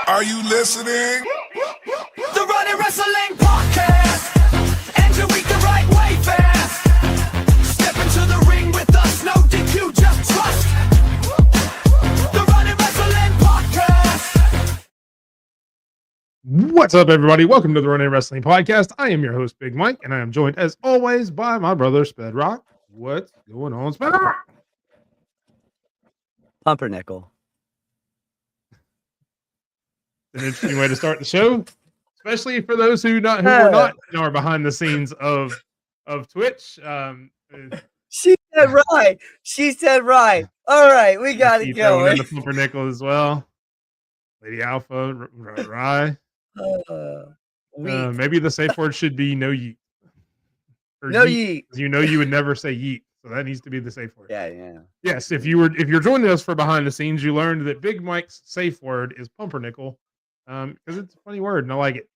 Are you listening? The Running Wrestling Podcast. Enter we the right way fast. Step into the ring with us, no DQ, just trust. The Running Wrestling Podcast. What's up, everybody? Welcome to the Running Wrestling Podcast. I am your host, Big Mike, and I am joined, as always, by my brother, Spedrock. What's going on, Spedrock? Pumpernickel. An interesting way to start the show, especially for those who were not in our behind the scenes of Twitch. She said right. She said right. All right, we got it going. And the Pumpernickel as well. Lady Alpha, Rye. Maybe the safe word should be no yeet. Or no yeet. You know you would never say yeet, so that needs to be the safe word. Yeah. Yes, if you're joining us for behind the scenes, you learned that Big Mike's safe word is Pumpernickel. Because it's a funny word and I like it.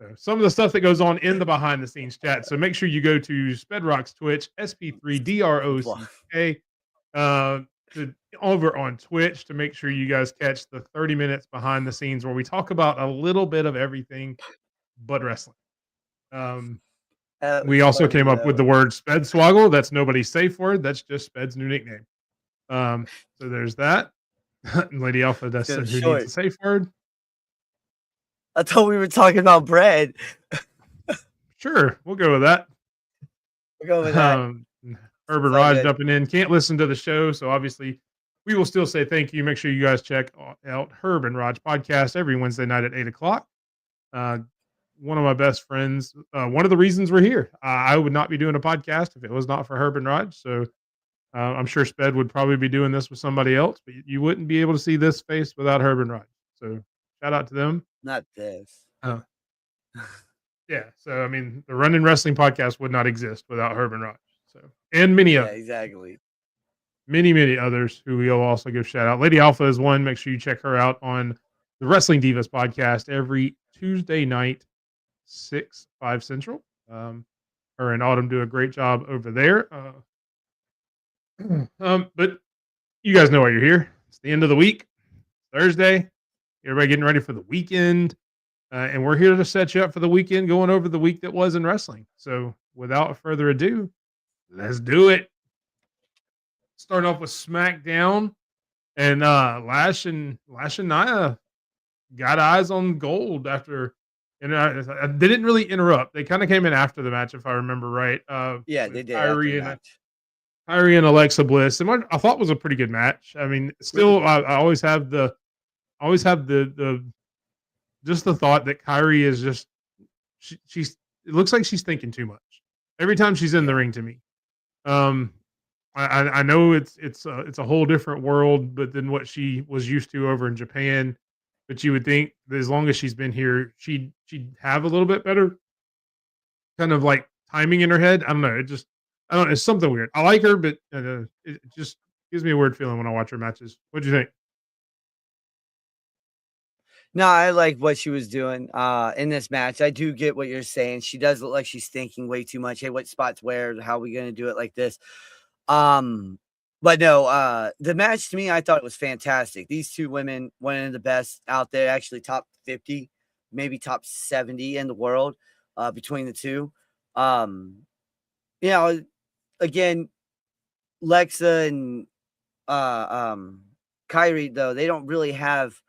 So some of the stuff that goes on in the behind the scenes chat. So make sure you go to Spedrock's Twitch, SP3DROCK, over on Twitch to make sure you guys catch the 30 minutes behind the scenes where we talk about a little bit of everything but wrestling. We also came up with the word Sped Swoggle. That's nobody's safe word. That's just Sped's new nickname. So there's that. Lady Alpha does who needs a safe word. I thought we were talking about bread. Sure, we'll go with that. We'll go with that. Herb and Raj jumping in. Can't listen to the show, so obviously we will still say thank you. Make sure you guys check out Herb and Raj podcast every Wednesday night at 8 o'clock. One of my best friends. One of the reasons we're here. I would not be doing a podcast if it was not for Herb and Raj. So I'm sure Sped would probably be doing this with somebody else, but you wouldn't be able to see this face without Herb and Raj. So shout out to them. Not this. Yeah. So, I mean, the Running Wrestling Podcast would not exist without Herb and Raj. So, and many others. Exactly. Many others who we'll also give shout out. Lady Alpha is one. Make sure you check her out on the Wrestling Divas podcast every Tuesday night, 5 Central. Her and Autumn do a great job over there. But you guys know why you're here. It's the end of the week, Thursday. Everybody getting ready for the weekend. And we're here to set you up for the weekend, going over the week that was in wrestling. So without further ado, let's do it. Starting off with SmackDown. And Lash and Nia got eyes on gold after, and they didn't really interrupt. They kind of came in after the match, if I remember right. Yeah, they did. Kyrie and Alexa Bliss, and what I thought was a pretty good match. I mean, still, I always have the just the thought that Kyrie is just she's. It looks like she's thinking too much every time she's in the ring. To me, I know it's a whole different world, but than what she was used to over in Japan. But you would think that as long as she's been here, she'd have a little bit better kind of like timing in her head. I don't know. I don't know. It's something weird. I like her, but it just gives me a weird feeling when I watch her matches. What do you think? No, I like what she was doing in this match. I do get what you're saying. She does look like she's thinking way too much. Hey, what spots where? How are we going to do it like this? But no, the match to me, I thought it was fantastic. These two women, one of the best out there, actually top 50, maybe top 70 in the world between the two. Again, Lexa and Kyrie, though, they don't really have.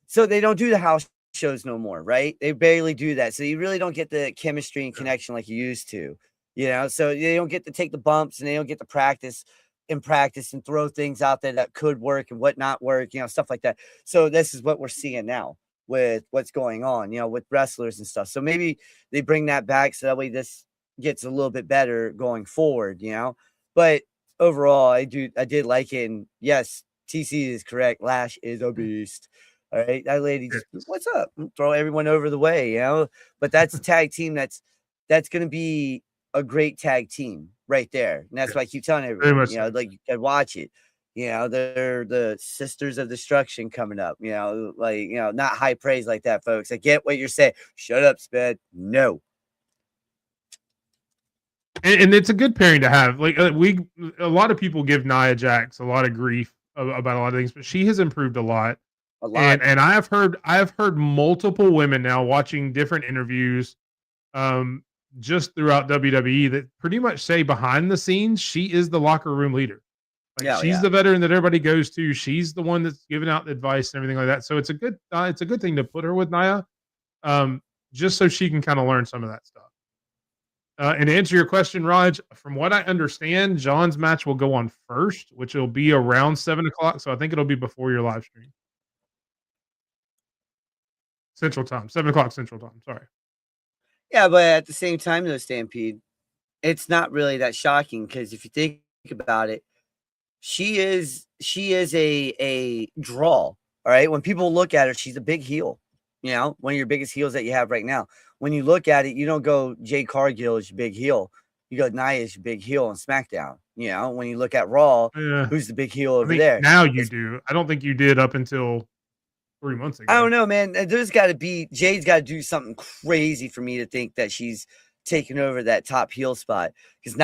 So they don't do the house shows no more, right? They barely do that. So you really don't get the chemistry and connection like you used to, so they don't get to take the bumps and they don't get to practice and throw things out there that could work and what not work, stuff like that. So this is what we're seeing now with what's going on, with wrestlers and stuff. So maybe they bring that back so that way this gets a little bit better going forward, but overall I did like it. And yes, TC is correct. Lash is a beast. All right, that lady just, what's up? Throw everyone over the way, But that's a tag team that's going to be a great tag team right there. And that's why I keep telling everyone, like you can watch it. They're the Sisters of Destruction coming up. Not high praise like that, folks. I get what you're saying. Shut up, Sped. No. And it's a good pairing to have. Like a lot of people give Nia Jax a lot of grief about a lot of things, but she has improved a lot. A lot. And I have heard multiple women now watching different interviews, um, just throughout WWE that pretty much say behind the scenes she is the locker room leader. Like Yeah, she's yeah. the veteran that everybody goes to. She's the one that's giving out the advice and everything like that. So it's a good thing to put her with Nia, um, just so she can kind of learn some of that stuff. And to answer your question, Raj, from what I understand, John's match will go on first, which will be around 7 o'clock. So I think it'll be before your live stream. Central time, 7 o'clock Central time. Sorry. Yeah, but at the same time, though, Stampede, it's not really that shocking because if you think about it, she is a draw. All right. When people look at her, she's a big heel. You know, one of your biggest heels that you have right now. When you look at it, you don't go Jay Cargill is your big heel. You go Nia is your big heel on SmackDown. You know, when you look at Raw, Yeah. who's the big heel I over think there? now you do. I don't think you did up until 3 months I ago. don't know, man. There's got to be Jade's got to do something crazy for me to think that she's taking over that top heel spot. Because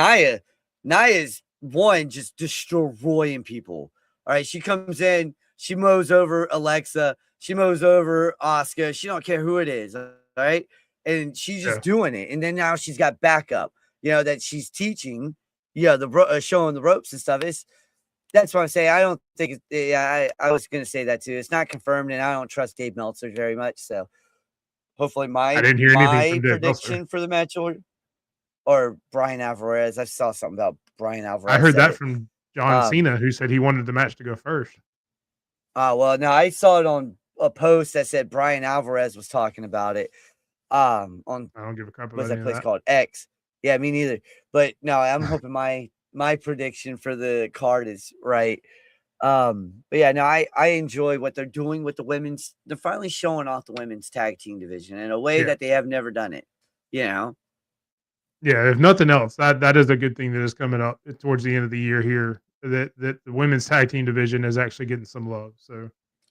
Nia's one just destroying people. All right, she comes in, she mows over Alexa, she mows over Oscar. She don't care who it is. All right, and she's just Yeah. doing it. And then now she's got backup. You know that she's teaching. Showing the ropes and stuff. That's what I'm saying. I don't think I was going to say that too. It's not confirmed, and I don't trust Dave Meltzer very much. So hopefully, I didn't hear anything from Dave Meltzer. prediction for the match or Brian Alvarez. I saw something about Brian Alvarez. I heard that it. from John Cena, who said he wanted the match to go first. Well, no, I saw it on a post that said Brian Alvarez was talking about it. On I don't give a crap what's about that any place of that. called? X. Yeah, me neither. But no, I'm hoping my prediction for the card is right. But yeah, no, I enjoy what they're doing with the women's. They're finally showing off the women's tag team division in a way Yeah. that they have never done it. You know, Yeah, if nothing else, that is a good thing that is coming up towards the end of the year here. That the women's tag team division is actually getting some love. So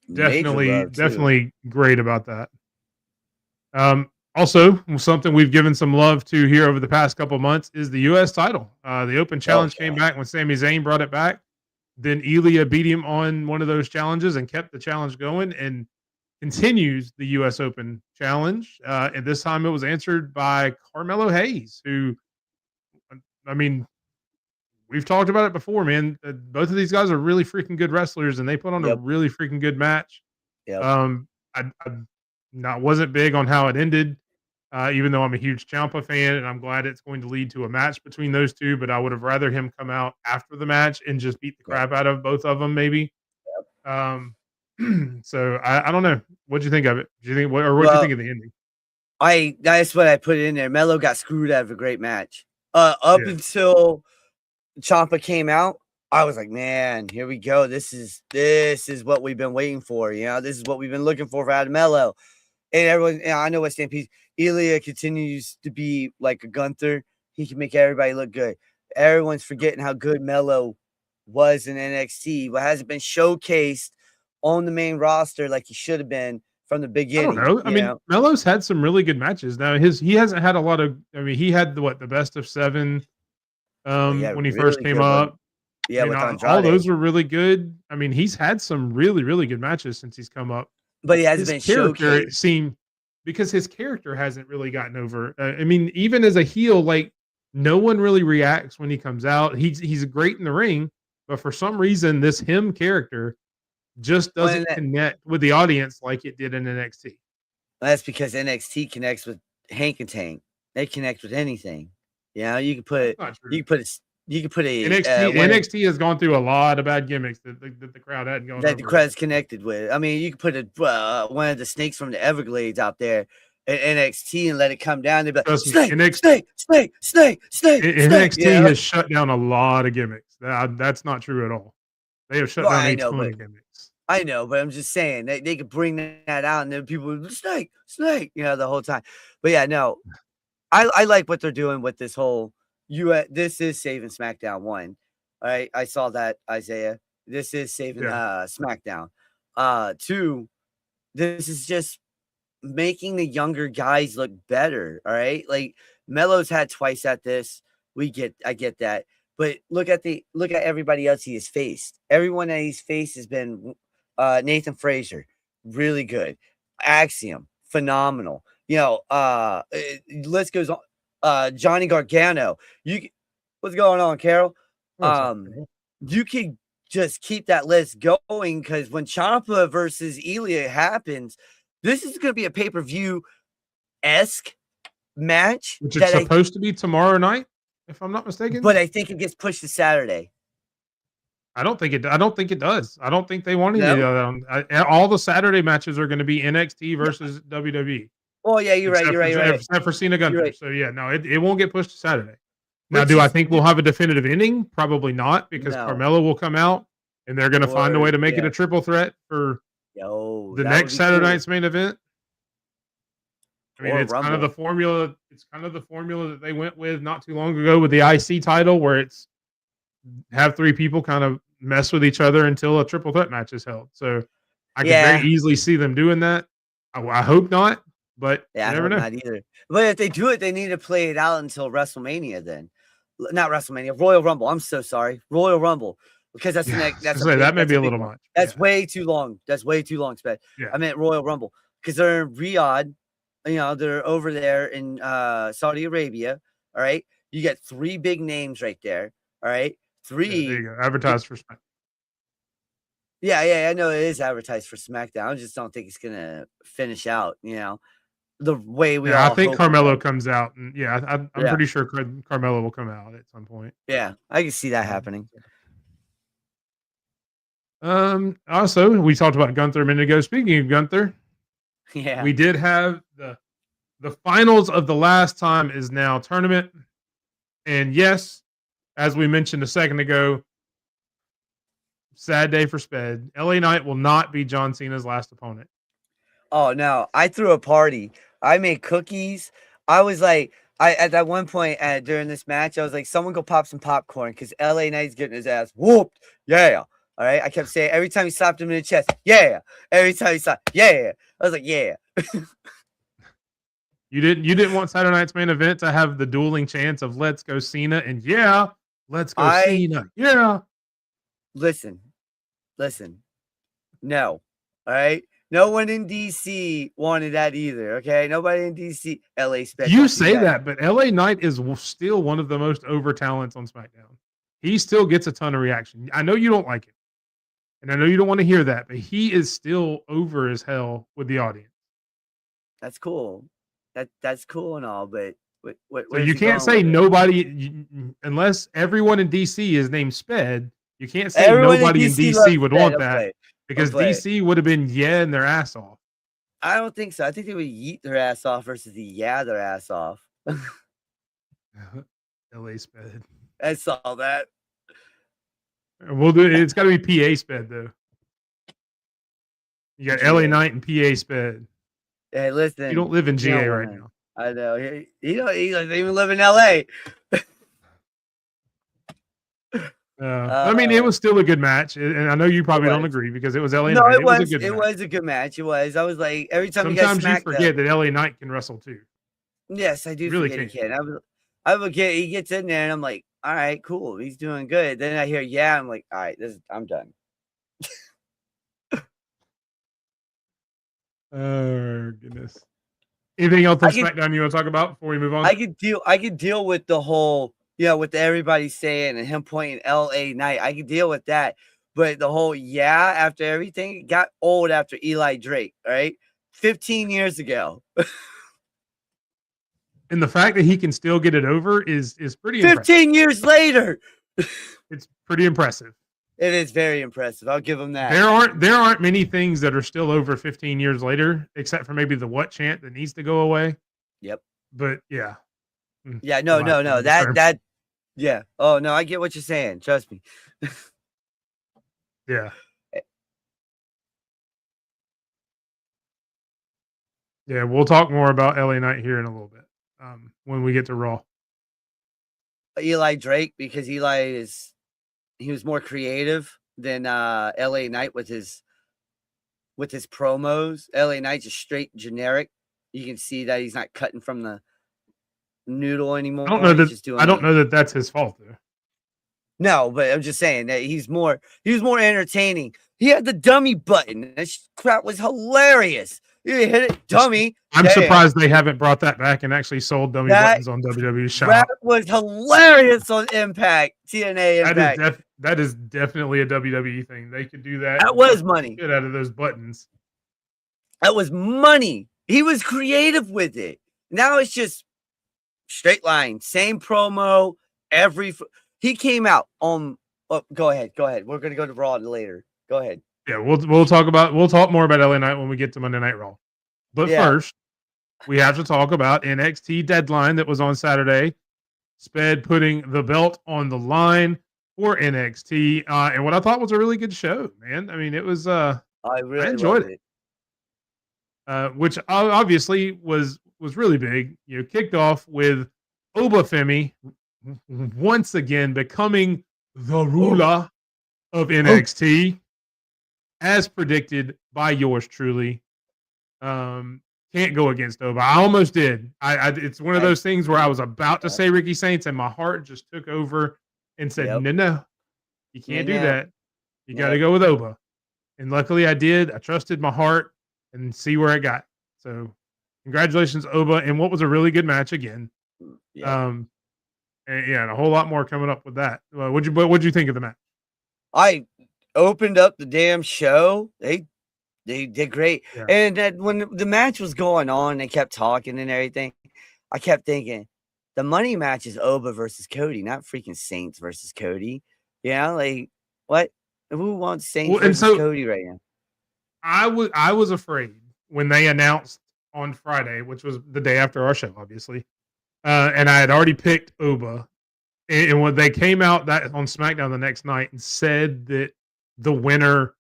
major love too. definitely great about that. Also, something we've given some love to here over the past couple months is the U.S. title. The Open Challenge came back when Sami Zayn brought it back. Then Ilya beat him on one of those challenges and kept the challenge going and continues the U.S. Open Challenge. And this time it was answered by Carmelo Hayes, who, I mean, we've talked about it before, man. Both of these guys are really freaking good wrestlers, and they put on a Yep. really freaking good match. Yep. I wasn't big on how it ended, even though I'm a huge Ciampa fan, and I'm glad it's going to lead to a match between those two. But I would have rather him come out after the match and just beat the crap out of both of them, maybe. So I don't know. What'd you think of it? Do you think what do you think of the ending? That's what I put in there. Melo got screwed out of a great match. Until Ciampa came out, I was like, man, here we go. This is what we've been waiting for. You know, this is what we've been looking for out of Melo. And everyone, I know what Stampede. Ilya continues to be like a Gunther. He can make everybody look good. Everyone's forgetting how good Melo was in NXT, but hasn't been showcased on the main roster like he should have been from the beginning. I don't know. I mean, Melo's had some really good matches. Now he hasn't had a lot of. I mean, he had the best of 7 when he first came up. Yeah, with Andrade. all those were really good. I mean, he's had some really, really good matches since he's come up. But he hasn't been showcased. It seemed because his character hasn't really gotten over. I mean, even as a heel, like no one really reacts when he comes out. He's great in the ring, but for some reason, this him character just doesn't connect with the audience like it did in NXT. That's because NXT connects with Hank and Tank. They connect with anything. You know, you can put a NXT has gone through a lot of bad gimmicks that the crowd hadn't gone that the crowd's connected with. I mean, you can put one of the snakes from the Everglades out there in NXT and let it come down. They'd be like, snake. NXT has shut down a lot of gimmicks. That's not true at all. They have shut down a ton of gimmicks. I know, but I'm just saying they could bring that out and then people would snake, you know, the whole time. But yeah, no, I like what they're doing with this whole this is saving SmackDown 1. All right. I saw that, Isaiah. This is saving SmackDown. 2, this is just making the younger guys look better. All right. Like Melo's had twice at this. I get that. But look at everybody else he has faced. Everyone that he's faced has been Nathan Frazier, really good. Axiom, phenomenal. List goes on. Johnny Gargano. What's going on, Carol? What's up, Um, Carol? you could just keep that list going because when Ciampa versus Ilya happens, this is going to be a pay-per-view esque match Which it's that supposed to be tomorrow night, if I'm not mistaken. but I think it gets pushed to Saturday. I don't think it does. I don't think they want any No? of that. All the Saturday matches are going to be NXT versus WWE. Oh yeah, you're right. Except for Cena Gunther. right. So yeah, no, it won't get pushed to Saturday. Now, Which do I is- think we'll have a definitive ending? Probably not, because No. Carmelo will come out and they're going to find a way to make it yeah. a triple threat for Yo, the that next would be Saturday cool. night's main event. I mean, Or it's kind of Rumble. the formula. It's kind of the formula that they went with not too long ago with the IC title, where it's have three people kind of mess with each other until a triple threat match is held. So I could very easily see them doing that. I hope not, but Yeah, you I never hope know. not either. But if they do it, they need to play it out until WrestleMania. Then, not WrestleMania, Royal Rumble. I'm so sorry, Royal Rumble, because that's the next. That's That may be a big little one. much. That's way too long. That's way too long, Sped. Yeah. I meant Royal Rumble because they're in Riyadh. They're over there in Saudi Arabia. All right, you get three big names right there. All right, three. Yeah, there you go. Advertised for SmackDown. Yeah, I know it is advertised for SmackDown. I just don't think it's gonna finish out. The way we all. I think hope Carmelo comes out, and I'm Yeah. pretty sure Carmelo will come out at some point. Yeah, I can see that happening. Also, we talked about Gunther a minute ago. Speaking of Gunther, Yeah. we did have the finals of the last time is now tournament, and yes, as we mentioned a second ago, sad day for Sped. LA Knight will not be John Cena's last opponent. Oh no, I threw a party. I made cookies. I was like, at that one point during this match, I was like, someone go pop some popcorn because LA Knight's getting his ass whooped. Yeah. All right. I kept saying every time he slapped him in the chest, yeah. Every time he slapped, yeah. I was like, yeah. You didn't want Saturday night's main event to have the dueling chants of "Let's go Cena" and "Yeah, let's go Cena." Yeah. Listen. No. All right. No one in DC wanted that either. Okay. Nobody in DC, LA spec. You say that, but LA Knight is still one of the most over talents on SmackDown. He still gets a ton of reaction. I know you don't like it, and I know you don't want to hear that, but he is still over as hell with the audience. That's cool. That's cool and all, but what So you can't say nobody unless everyone in DC is named Sped. You can't say Everyone nobody in DC would want that because DC would have been in their ass off. I don't think so. I think they would yeet their ass off versus the their ass off. LA Sped. I saw that. We'll do it. It's got to be PA Sped though. You got LA Knight and PA Sped. Hey, listen. You don't live in GA right now. I know. He doesn't even live in LA. I mean, it was still a good match, and I know you probably don't agree because it was LA Knight. No, it was a good match. It was a good match. It was. I was like, every time sometimes you forget that LA Knight can wrestle too. Yes, I do really forget he can. I forget he gets in there, and I'm like, all right, cool, he's doing good. Then I hear, I'm like, all right, I'm done. Oh goodness. Anything else on SmackDown you want to talk about before we move on? I could deal with the whole, with everybody saying and him pointing LA Knight. I could deal with that. But the whole after everything, it got old after Eli Drake, right? 15 years ago. And the fact that he can still get it over is pretty 15 impressive. years later. It's pretty impressive. It is very impressive. I'll give him that. There aren't many things that are still over 15 years later, except for maybe the what chant that needs to go away. Yep. But yeah. Yeah, no. That yeah. Oh no, I get what you're saying. Trust me. Yeah. Yeah, we'll talk more about LA Knight here in a little bit. When we get to Raw. Eli Drake, because he was more creative than LA Knight with his promos. LA Knight just straight generic. You can see that he's not cutting from the noodle anymore. I don't know that that's his fault though. No, but I'm just saying that he was more entertaining. He had the dummy button. That crap was hilarious. You hit it, dummy. I'm Damn. surprised they haven't brought that back and actually sold dummy buttons on WWE That Shop. was hilarious on Impact, TNA Impact. That is definitely a WWE thing. They could do that. That was money. Get out of those buttons. That was money. He was creative with it. Now it's just straight line, same promo. He came out on. Oh, go ahead. We're gonna go to Raw later. Go ahead. Yeah, we'll talk more about LA Knight when we get to Monday Night Raw. But first, we have to talk about NXT Deadline that was on Saturday. Sped putting the belt on the line for NXT, and what I thought was a really good show, man. I mean, it was. I enjoyed it. Which obviously was really big. You know, kicked off with Obafemi once again becoming the ruler of NXT, as predicted by yours truly. Can't go against Oba. I almost did. It's one of those things where I was about to say Ricky Saints, and my heart just took over and said, "No, you can't do that. You got to go with Oba." And luckily, I did. I trusted my heart and see where it got. So, congratulations, Oba, and what was a really good match again. And a whole lot more coming up with that. What'd you think of the match? I opened up the damn show. They did great. Yeah. And that when the match was going on, they kept talking and everything. I kept thinking, the money match is Oba versus Cody, not freaking Saints versus Cody. You know, like what? Who wants Saints versus Cody right now? I was afraid when they announced on Friday, which was the day after our show, obviously. And I had already picked Oba. And when they came out that on SmackDown the next night and said that the winner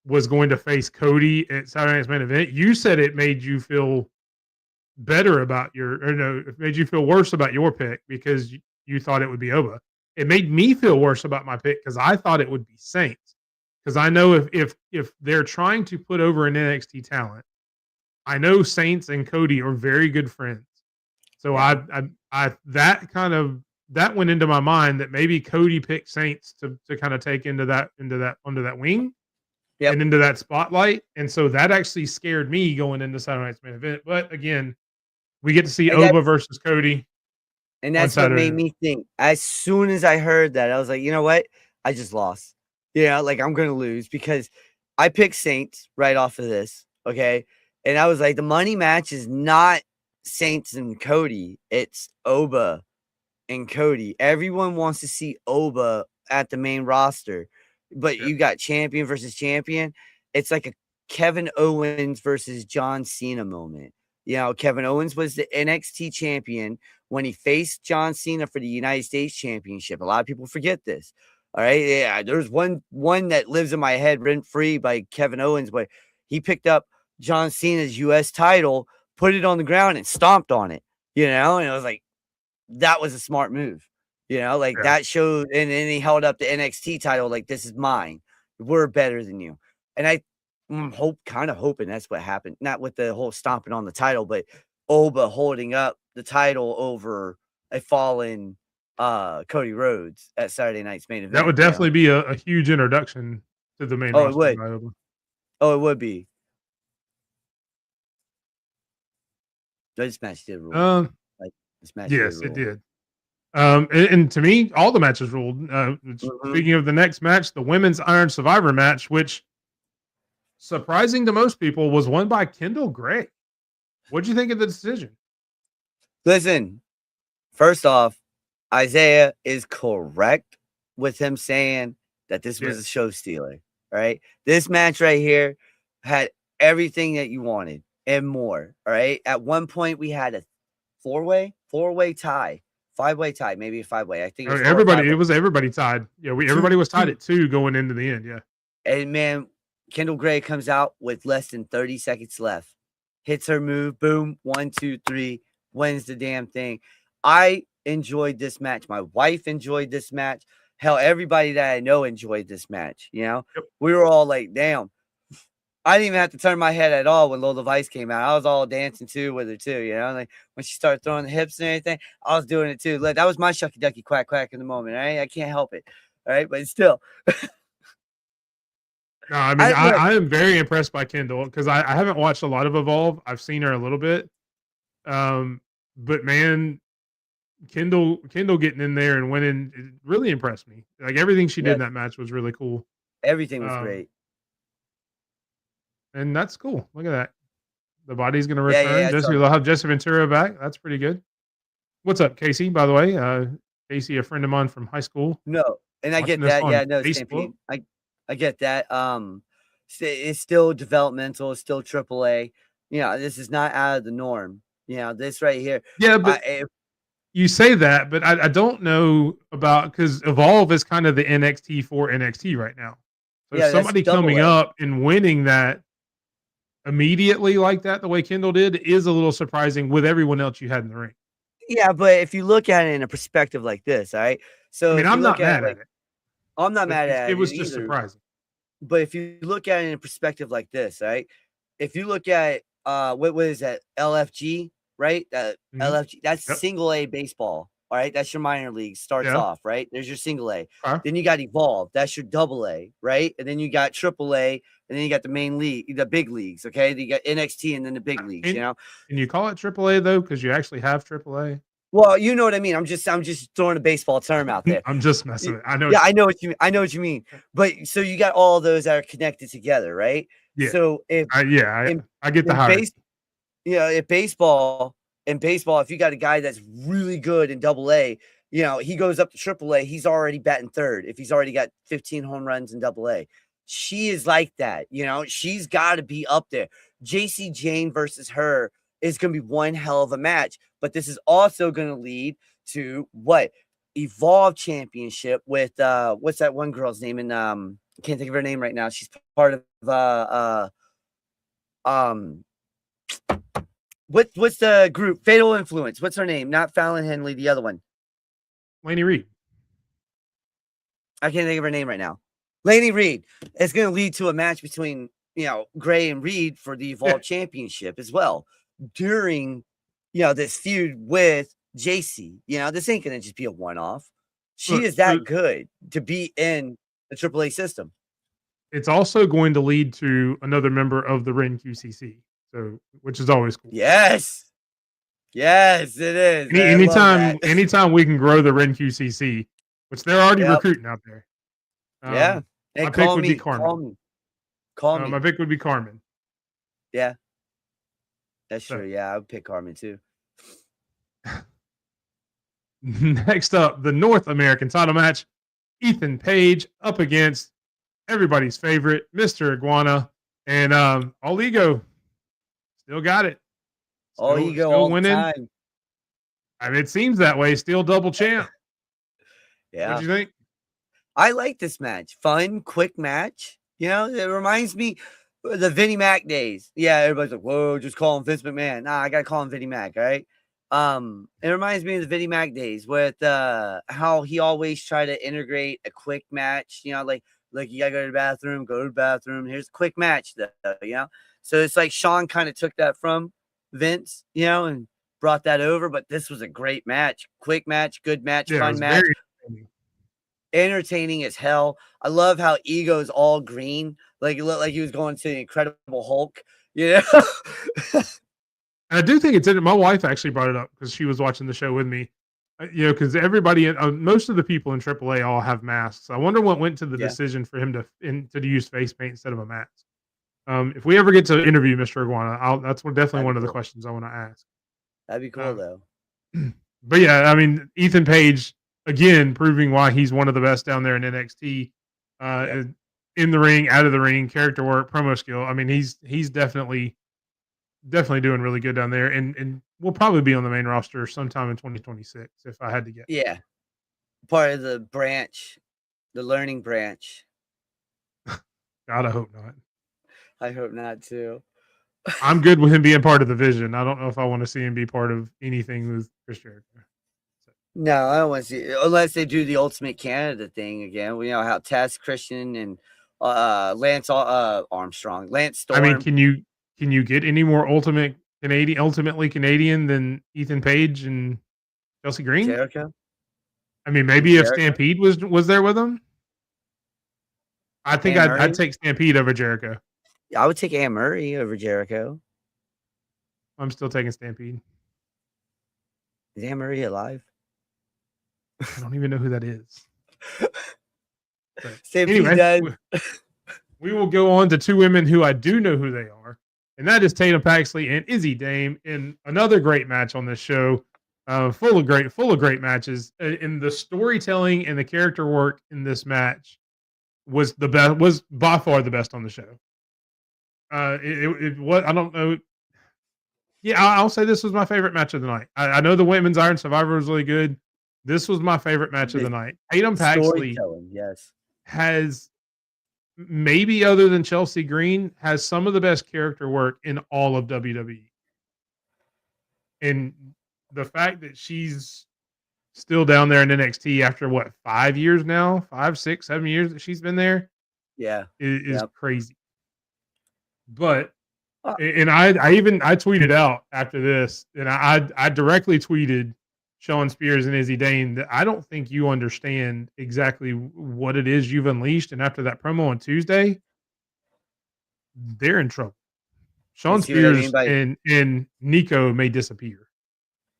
was going to face Cody at Saturday Night's Main Event, you said it made you feel better about it made you feel worse about your pick because you thought it would be Oba. It made me feel worse about my pick because I thought it would be Saints. Because I know if they're trying to put over an NXT talent, I know Saints and Cody are very good friends. So that went into my mind that maybe Cody picked Saints to kind of take under that wing and into that spotlight. And so that actually scared me going into Saturday Night's Main Event. But again, we get to see Oba versus Cody. And that's what made me think. As soon as I heard that, I was like, you know what? I just lost. Like I'm going to lose because I picked Saints right off of this. Okay. And I was like, the money match is not Saints and Cody. It's Oba and Cody. Everyone wants to see Oba at the main roster, but you got champion versus champion. It's like a Kevin Owens versus John Cena moment. Kevin Owens was the NXT champion when he faced John Cena for the United States Championship. A lot of people forget this. All right. Yeah. There's one that lives in my head rent free by Kevin Owens, but he picked up John Cena's US title, put it on the ground and stomped on it, and I was like, that was a smart move, that showed. And then he held up the NXT title. Like, this is mine. We're better than you. And I'm kind of hoping that's what happened. Not with the whole stomping on the title, but Oba holding up the title over a fallen Cody Rhodes at Saturday Night's Main Event. That would definitely be a huge introduction to the main roster. It would. It would be. This match did rule. This match yes, it did. And to me, all the matches ruled. Speaking of the next match, the Women's Iron Survivor match, which, surprising to most people, was won by Kendall Gray. What'd you think of the decision? Listen, first off, Isaiah is correct with him saying that this was a show stealer, right? This match right here had everything that you wanted and more, all right? At one point, we had a four-way tie, five-way tie, maybe a five-way. I think it was everybody tied. Yeah, everybody was tied at 2 going into the end, yeah. And, man, Kendall Gray comes out with less than 30 seconds left, hits her move, boom, 1, 2, 3, wins the damn thing. I enjoyed this match. My wife enjoyed this match. Hell, everybody that I know enjoyed this match, Yep. We were all like, damn. I didn't even have to turn my head at all when Lola Vice came out. I was all dancing too with her too, Like when she started throwing the hips and everything, I was doing it too. Look, that was my shucky ducky quack quack in the moment. Right? I can't help it. All right, but still. No, I mean, Look, I am very impressed by Kendall because I haven't watched a lot of Evolve. I've seen her a little bit. But man, Kendall getting in there and winning it really impressed me. Like everything she did in yes, that match was really cool. everything was Um, great. and that's cool. Look at that. The body's going to Yeah, yeah, return. yeah. Jesse, So they'll have Jesse Ventura back. That's pretty good. What's up, Casey? By the way, Casey, a friend of mine from high school, no, and I watching get this that. on Yeah, no, Facebook. Stampede. I get that. It's still developmental. It's still AAA. This is not out of the norm. This right here. Yeah, I but if, you say that, but I don't know about because Evolve is kind of the NXT for NXT right now. So yeah, that's somebody double coming A. up and winning that immediately like that, the way Kendall did, is a little surprising with everyone else you had in the ring. Yeah, but if you look at it in a perspective like this, all right. I So mean, if you I'm look not at it mad like, at it, I'm not but mad it at it was just either. surprising. But if you look at it in a perspective like this, right? If you look at what is that LFG, right? That Mhm. LFG, that's Yep. single A baseball. All right, that's your minor league. Starts Yeah. off right. There's your single A. Okay. Then you got Evolve. That's your double A, right? And then you got triple A, and then you got the main league, the big leagues. Okay, then you got NXT, and then the big leagues. Can can you call it AAA though? Because you actually have AAA. Well, you know what I mean. I'm just throwing a baseball term out there. I'm just messing with it. I know. Yeah, I know what you mean. I know what you mean. But so you got all those that are connected together, right? Yeah. So if in I get the in hierarchy. if baseball, if you got a guy that's really good in double A, he goes up to triple A, he's already batting third if he's already got 15 home runs in double A. She is like that, she's got to be up there. JC Jane versus her is going to be one hell of a match, but this is also going to lead to what? Evolve Championship with what's that one girl's name? And I can't think of her name right now. She's part of um what's the group? Fatal Influence. What's her name? Not Fallon Henley, the other one. Laney Reed. I can't think of her name right now. Laney Reed. It's going to lead to a match between Gray and Reed for the Evolve Championship as well during this feud with JC. This ain't going to just be a one-off. She Look, is that good to be in the AAA system. It's also going to lead to another member of the REN QCC, so which is always cool. Yes, it is. Anytime we can grow the REN QCC, which they're already recruiting out there. And my pick would be Carmen. Call me. My pick would be Carmen. Yeah, that's true. Yeah, I would pick Carmen too. Next up, the North American title match: Ethan Page up against everybody's favorite, Mr. Iguana, and All Ego still got it. All Ego all winning. the time. I mean, it seems that way. Still double champ. Yeah. What do you think? I like this match. Fun, quick match. It reminds me of the Vinnie Mac days. Yeah, everybody's like, whoa, just call him Vince McMahon. Nah, I gotta call him Vinnie Mac, all right? It reminds me of the Vinnie Mac days with how he always tried to integrate a quick match, like you gotta go to the bathroom, here's a quick match though, So it's like Sean kind of took that from Vince, and brought that over, but this was a great match, quick match, good match, fun match. Entertaining as hell. I love how Ego's all green, like it looked like he was going to the Incredible Hulk. I do think it's in it. My wife actually brought it up because she was watching the show with me. Because everybody, most of the people in AAA all have masks. I wonder what went to the decision for him to use face paint instead of a mask. If we ever get to interview Mr. Iguana, that's definitely one of the questions I want to ask. That'd be cool though. But yeah, I mean, Ethan Page again proving why he's one of the best down there in NXT. In the ring, out of the ring, character work, promo skill. I mean, he's definitely doing really good down there, and will probably be on the main roster sometime in 2026 if I had to guess. Yeah, part of the branch, the learning branch. God, I hope not. I hope not too. I'm good with him being part of the Vision. I don't know if I want to see him be part of anything with Chris Jericho. No, I don't want to see unless they do the Ultimate Canada thing again. We know how Taz Christian and Lance Armstrong, Lance Storm. I mean, can you get any more ultimately Canadian than Ethan Page and Chelsea Green? Jericho. I mean, maybe if Stampede was there with him. I think Anne I'd Murray? take Stampede over Jericho. I would take Anne Murray over Jericho. I'm still taking Stampede. Is Anne Murray alive? I don't even know who that is. But Stampede anyway, dead. we will go on to two women who I do know who they are, and that is Tatum Paxley and Izzy Dame in another great match on this show. Full of great matches. And the storytelling and the character work in this match was by far the best on the show. It was, I don't know. Yeah, I'll say this was my favorite match of the night. I know the women's Iron Survivor was really good. This was my favorite match of the night. Tatum Paxley Storytelling, yes. has, maybe other than Chelsea Green, has some of the best character work in all of WWE. And the fact that she's still down there in NXT after what, 5 years now, 5, 6, 7 years that she's been there, Yeah. is Yep. crazy. But Uh, and I tweeted out after this, and I directly tweeted Sean Spears and Izzy Dane that I don't think you understand exactly what it is you've unleashed. And after that promo on Tuesday, they're in trouble. Sean see what I Spears mean by- and Nico may disappear.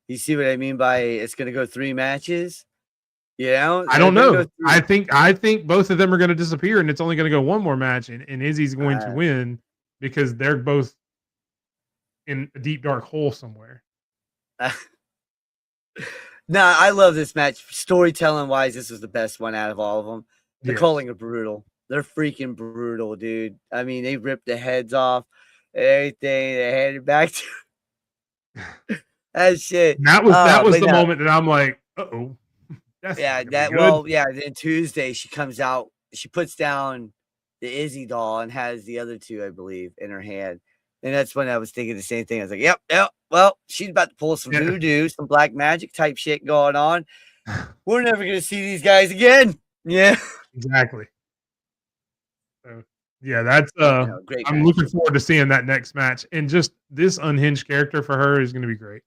You see what I mean by it's going to go 3 matches? You know? I don't They're gonna know. go through- I think both of them are going to disappear, and it's only going to go one more match, and Izzy's going to win because they're both in a deep dark hole somewhere. Nah, I love this match. Storytelling wise, this was the best one out of all of them. The Yes. calling are brutal. They're freaking brutal, dude. I mean, they ripped the heads off and everything. They handed back to that shit. And that was but the no. moment that I'm like, uh-oh. That's Yeah, not gonna that be good. well, yeah. Then Tuesday she comes out, she puts down the Izzy doll and has the other two, I believe, in her hand. And that's when I was thinking the same thing. I was like, yep. Well, she's about to pull some voodoo, some black magic type shit going on. We're never gonna see these guys again. Yeah. Exactly. So yeah, that's Great I'm match. looking forward to seeing that next match. And just this unhinged character for her is gonna be great.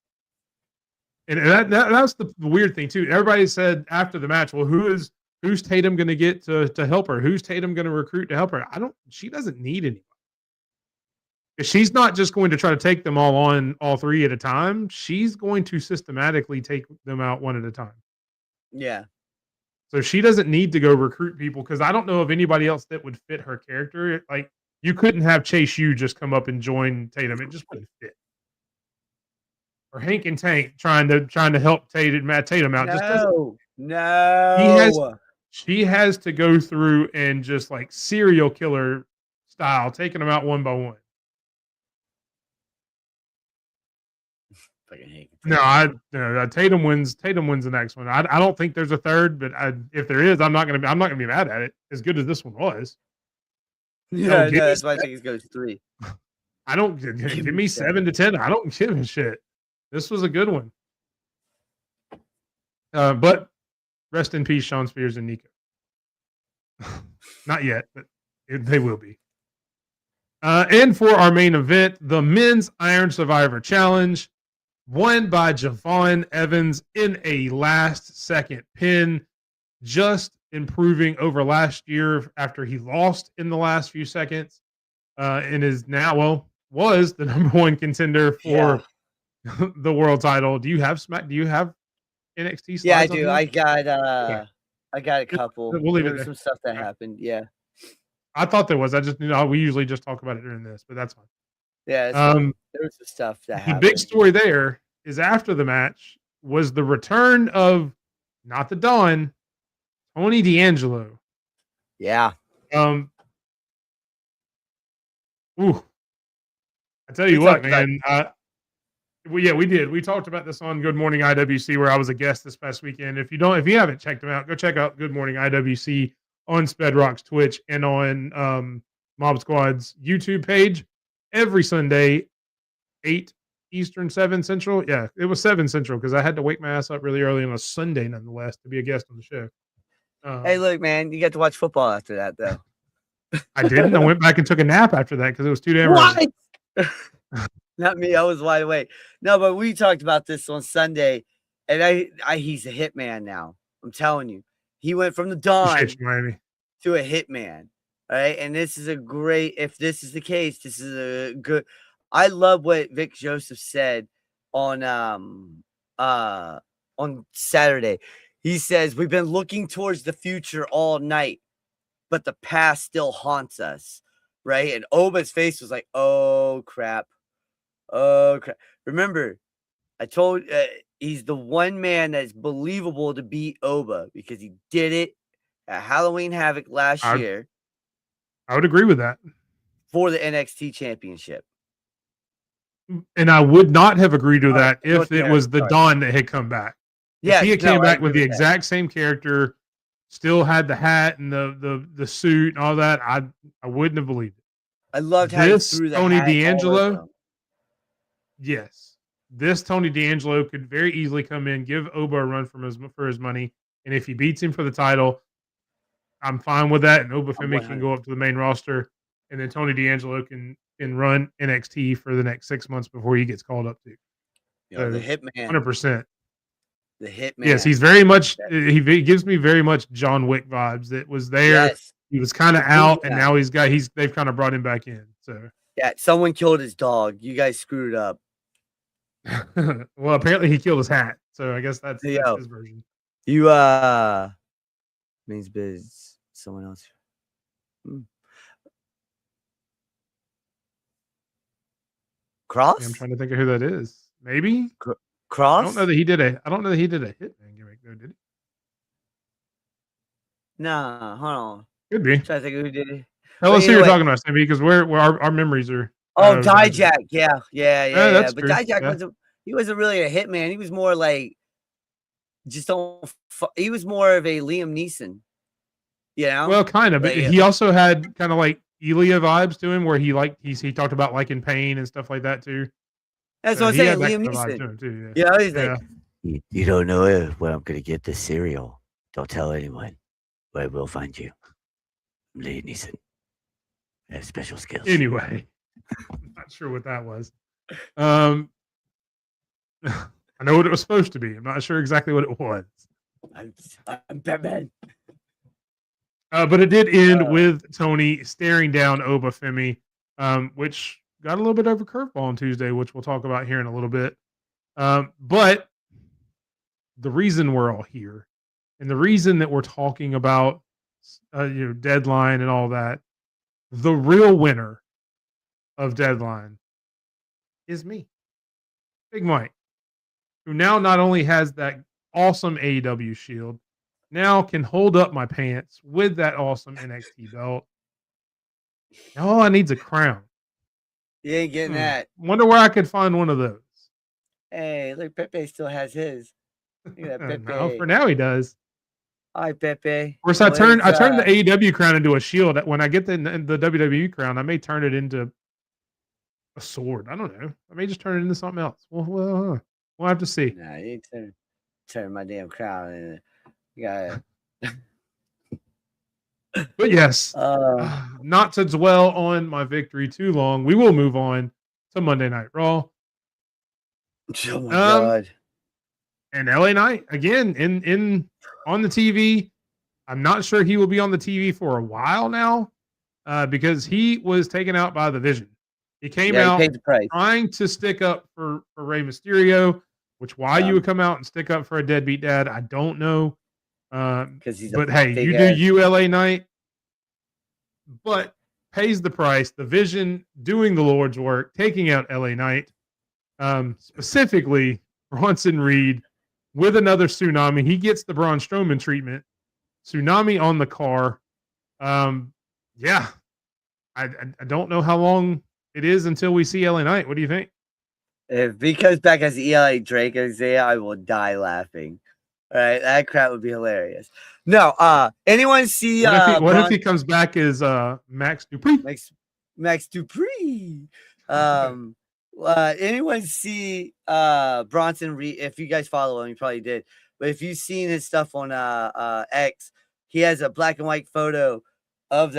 And that's the weird thing too. Everybody said after the match, well, who's Tatum gonna get to help her? Who's Tatum gonna recruit to help her? She doesn't need anybody. She's not just going to try to take them all 3 at a time. She's going to systematically take them out one at a time. Yeah. So she doesn't need to go recruit people, because I don't know of anybody else that would fit her character. Like, you couldn't have Chase U just come up and join Tatum. It just wouldn't fit. Or Hank and Tank trying to help Tatum out. No. She has to go through and just like serial killer style, taking them out one by one. No, Tatum wins. Tatum wins the next one. I don't think there's a third, but if there is, I'm not gonna be mad at it. As good as this one was. Yeah, that's why I think it goes 3. I don't give me 7 to 10. I don't give a shit. This was a good one. But rest in peace, Sean Spears and Nico. Not yet, but they will be. And for our main event, the Men's Iron Survivor Challenge, won by Javon Evans in a last-second pin, just improving over last year after he lost in the last few seconds, and is now, was the number 1 contender for the world title. Do you have NXT slides? Yeah, I do. I got a couple. We'll leave it there. Some stuff that happened. Yeah. I thought there was. I just we usually just talk about it during this, but that's fine. Yeah. There was some stuff that happened. The big story there is after the match was the return of not the Don, Tony D'Angelo. Yeah. Ooh. I tell you what, man. We did. We talked about this on Good Morning IWC, where I was a guest this past weekend. If you haven't checked them out, go check out Good Morning IWC on Spedrock's Twitch and on Mob Squad's YouTube page every Sunday, 8 Eastern, 7 Central. Yeah, it was 7 Central because I had to wake my ass up really early on a Sunday, nonetheless, to be a guest on the show. Hey, look, man, you got to watch football after that, though. I didn't. I went back and took a nap after that because it was too damn early. Not me. I was wide awake. No, but we talked about this on Sunday, and he's a hitman now. I'm telling you, he went from the Don Miami to a hitman. All right, and this is a great. If this is the case, this is a good. I love what Vic Joseph said on uh on Saturday. He says we've been looking towards the future all night, but the past still haunts us, right? And Oba's face was like, "Oh crap, oh crap." Remember, I told he's the one man that's believable to beat Oba because he did it at Halloween Havoc last I year I would agree with that. for the NXT Championship. And I would not have agreed with that North if it America, was the sorry. Don that had come back. If he Yes, had no, came I back agree with the with that. exact same character, still had the hat and the suit and all that, I wouldn't have believed it. I loved how he This threw the Tony hat all over D'Angelo, him. yes, this Tony D'Angelo could very easily come in, give Oba a run for his money, and if he beats him for the title, I'm fine with that. And Oba I'm Femi can 100. go up to the main roster, and then Tony D'Angelo can run NXT for the next 6 months before he gets called up to. You know, the So Hitman, 100%. the Hitman. Yes, he's very much. He gives me very much John Wick vibes. That was there. Yes, He was kind of the out, and boogeyman. now they've kind of brought him back in. So, Yeah, someone killed his dog. You guys screwed up. well, apparently he killed his hat. So I guess that's Yo, his version. you means biz someone else. Cross? Yeah, I'm trying to think of who that is. Maybe Cross? I don't know that he did a Hitman gimmick though. Did he? Nah, hold on. Could be. I'm trying to think of who did it. Tell But us who either you're way- talking about, Sammy, because our mememories are. Oh, bad. Dijak. Yeah. that's But true. Dijak Yeah. wasn't really a hitman. He was more like just don't. He was more of a Liam Neeson. You know? Well, kind of. But Like, he also had kind of like Elia vibes to him, where he talked about like in pain and stuff like that too. that's So what I'm he saying. had that Liam kind of vibe to Neeson. him too. You know, he's Yeah. like, you don't know where I'm gonna get this cereal. Don't tell anyone. Where we'll find you. Liam Neeson. I have special skills. Anyway, I'm not sure what that was. I know what it was supposed to be. I'm not sure exactly what it was. I'm Batman. But it did end with Tony staring down Oba Femi, which got a little bit over curveball on Tuesday, which we'll talk about here in a little bit. But the reason we're all here, and the reason that we're talking about, Deadline and all that, the real winner of Deadline is me, Big Mike, who now not only has that awesome AEW shield, now can hold up my pants with that awesome NXT belt. Now all I need's a crown. You ain't getting that. Wonder where I could find one of those. Hey, look, Pepe still has his. Look at that, Pepe. No, for now he does. Hi, Pepe. Of course, I turned the AEW crown into a shield. When I get the WWE crown, I may turn it into a sword. I don't know. I may just turn it into something else. We'll have to see. Nah, you ain't turn my damn crown in. You got But yes, not to dwell on my victory too long, we will move on to Monday Night Raw. Oh my god. And LA Knight again in on the TV. I'm not sure he will be on the TV for a while now, because he was taken out by the Vision. He came out he paid the price. trying to stick up for Rey Mysterio, which why you would come out and stick up for a deadbeat dad, I don't know. Because he's But hey, you do you, LA Knight. But pays the price. The Vision doing the Lord's work, taking out LA Knight, specifically Bronson Reed with another tsunami. He gets the Braun Strowman treatment. Tsunami on the car. Yeah, I don't know how long it is until we see LA Knight. What do you think? If he comes back as Eli Drake, Isaiah, I will die laughing. All right, that crap would be hilarious. No, anyone see? What if he comes back as Max Dupree? Max Dupree. Anyone see Bronson Reed? If you guys follow him, you probably did. But if you've seen his stuff on X, he has a black and white photo of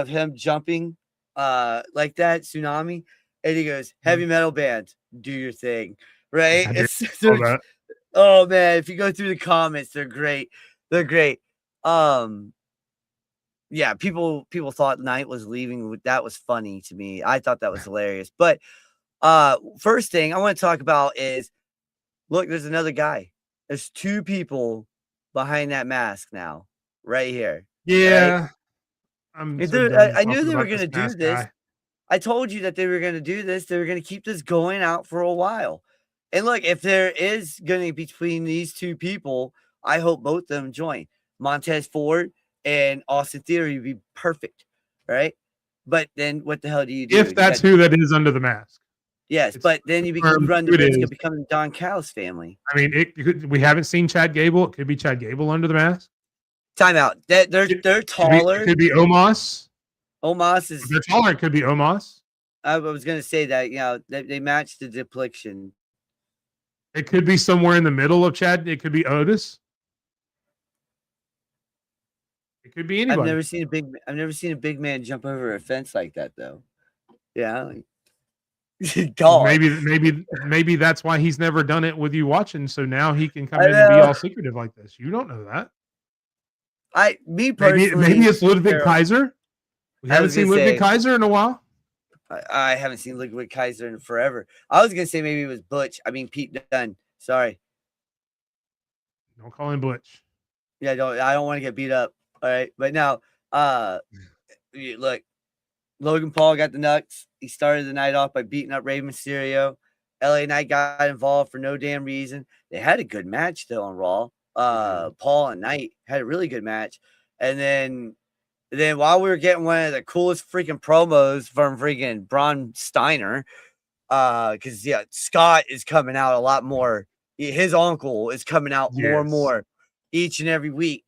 him jumping like that tsunami, and he goes, "Heavy metal band, do your thing." Right? Oh man, if you go through the comments, they're great. They're great. yeah, people thought Knight was leaving. That was funny to me. I thought that was hilarious. But first thing I want to talk about is look, there's another guy. There's two people behind that mask now, right here. Right? Yeah, I'm so done I knew talking they were about this gonna do mask this. guy. I told you that they were gonna do this. They were gonna keep this going out for a while. And look, if there is gonna be between these two people, I hope both of them join. Montez Ford and Austin Theory would be perfect, right? But then what the hell do? If You that's got who that is under the mask, yes, it's but then you confirmed run the who it risk is. of becoming Don Callis family. I mean, we haven't seen Chad Gable. It could be Chad Gable under the mask. Timeout. They're It taller. could be Omos. Omos If is. they're taller, it could be Omos. I was gonna say that they match the depiction. It could be somewhere in the middle of Chad. It could be Otis. It could be anybody. I've never seen a big man jump over a fence like that though. Yeah. God. Maybe that's why he's never done it with you watching. So now he can come I in and be know. all secretive like this. You don't know that. Me personally, Maybe it's Ludwig Kaiser. We I haven't was seen gonna Ludwig say- Kaiser in a while. I haven't seen Ludwig Kaiser in forever. I was gonna say maybe it was Butch. I mean Pete Dunne. Sorry. Don't call him Butch. Yeah, I don't want to get beat up. All right. But now, look, Logan Paul got the nuts. He started the night off by beating up Rey Mysterio. LA Knight got involved for no damn reason. They had a good match though on Raw. Paul and Knight had a really good match. And then while we were getting one of the coolest freaking promos from freaking Braun Steiner, because Scott is coming out a lot more. His uncle is coming out more and more each and every week.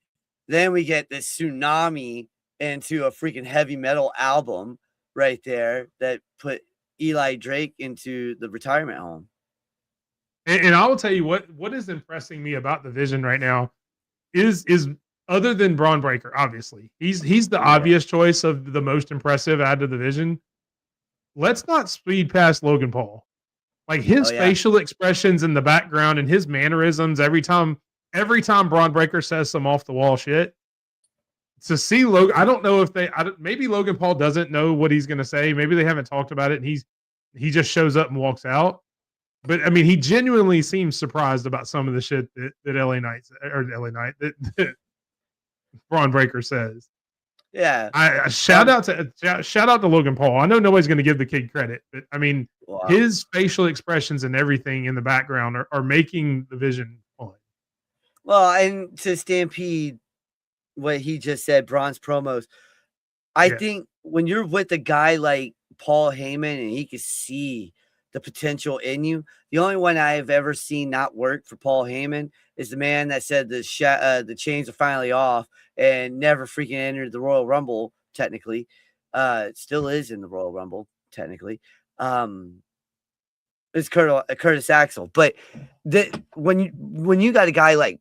Then we get this tsunami into a freaking heavy metal album right there that put Eli Drake into the retirement home. And I will tell you what is impressing me about the Vision right now is other than Braun Breaker, obviously. He's the obvious choice of the most impressive out of the Vision. Let's not speed past Logan Paul. Like his facial expressions in the background and his mannerisms every time Braun Breaker says some off the wall shit. To see Logan, I don't know if maybe Logan Paul doesn't know what he's going to say. Maybe they haven't talked about it, and he just shows up and walks out. But I mean, he genuinely seems surprised about some of the shit that that Braun Breaker says. Yeah. Shout out to Logan Paul. I know nobody's going to give the kid credit, but I mean, his facial expressions and everything in the background are making the Vision fun. Well, and to Stampede, what he just said, Braun's promos. I think when you're with a guy like Paul Heyman and he can see the potential in you, the only one I've ever seen not work for Paul Heyman is the man that said the chains are finally off and never freaking entered the Royal Rumble. Technically, it still is in the Royal Rumble. Technically, it's Curtis Axel. But when you got a guy like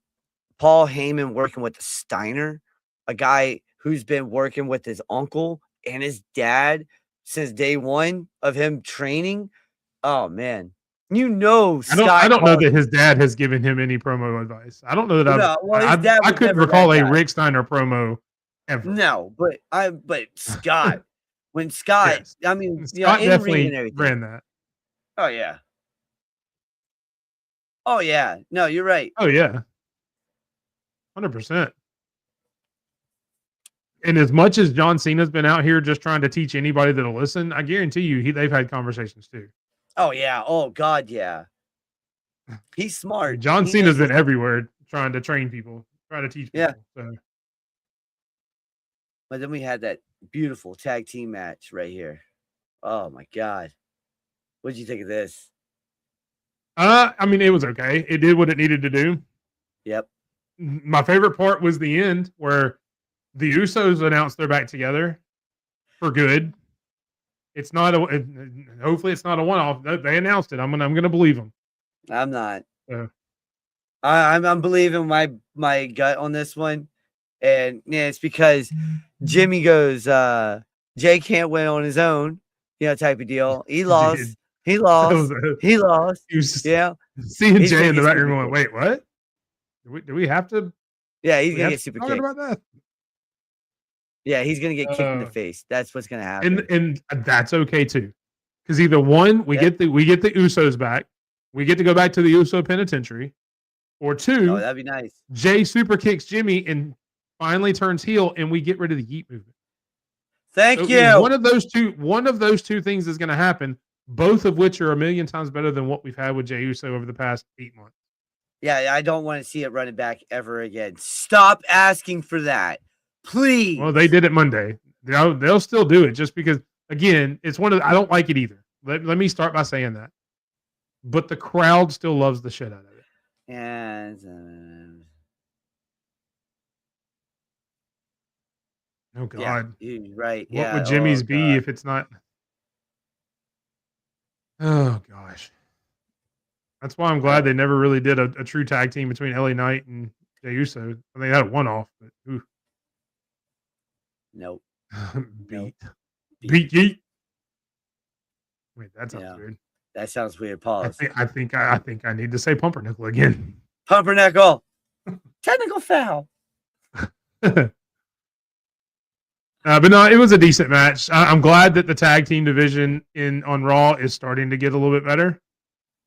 Paul Heyman working with the Steiner, a guy who's been working with his uncle and his dad since day one of him training. Oh man, I don't know that his dad has given him any promo advice. I don't know that I couldn't recall a Rick Steiner promo ever. No, but Scott, when Scott, I mean, Scott definitely ran that. Oh yeah. Oh yeah. No, you're right. Oh yeah. 100%. And as much as John Cena's been out here just trying to teach anybody that'll listen, I guarantee you they've had conversations too. Oh yeah. Oh God, yeah. He's smart. John Cena's been everywhere trying to train people, trying to teach people. Yeah. So. But then we had that beautiful tag team match right here. Oh my God. What did you think of this? I mean, it was okay. It did what it needed to do. Yep. My favorite part was the end where the Usos announced they're back together for good. It's not hopefully it's not a one-off. They announced it. I'm gonna believe them. I'm not. I'm believing my gut on this one, and it's because Jimmy goes, Jay can't win on his own, type of deal. He lost. He lost. He lost. Yeah. Seeing Jay in the background going, wait, what? Do we have to? Yeah, he's gonna get super kicked. About that? Yeah, he's gonna get kicked in the Uh, face. That's what's gonna happen. and that's okay too, because either one, we Yep. get the Usos back, we get to go back to the Uso penitentiary, or Oh, two, that'd be nice. Jay super kicks Jimmy and finally turns heel, and we get rid of the Yeet movement. Thank So you. one of those two things is going to happen. Both of which are a million times better than what we've had with Jey Uso over the past 8 months. Yeah, I don't want to see it running back ever again. Stop asking for that, please. Well, they did it Monday. They'll still do it just because. Again, it's one of I don't like it either. Let me start by saying that. But the crowd still loves the shit out of it. And Oh yeah, God, you're right. what Yeah. would Oh Jimmy's be God. if it's not? Oh gosh, that's why I'm glad they never really did a true tag team between LA Knight and Jey Uso. I mean, they had a one-off, but ooh, Nope. beat Nope. beat Yeet. Wait, that sounds Yeah. weird. That sounds weird. Pause. I think I need to say pumpernickel again. Pumpernickel. Technical foul. But no, it was a decent match. I'm glad that the tag team division on Raw is starting to get a little bit better.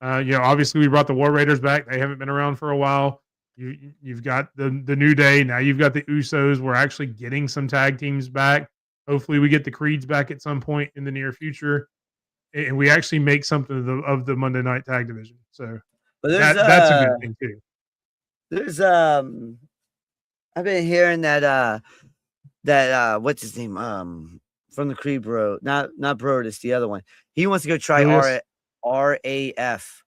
Obviously we brought the War Raiders back. They haven't been around for a while. You've got the New Day. Now you've got the Usos. We're actually getting some tag teams back. Hopefully we get the Creeds back at some point in the near future, and we actually make something of the Monday Night Tag Division. So But there's that's a good thing too. There's I've been hearing that what's his name? From the Creed Bro, not Brodus, the other one. He wants to go try Julius? RAF.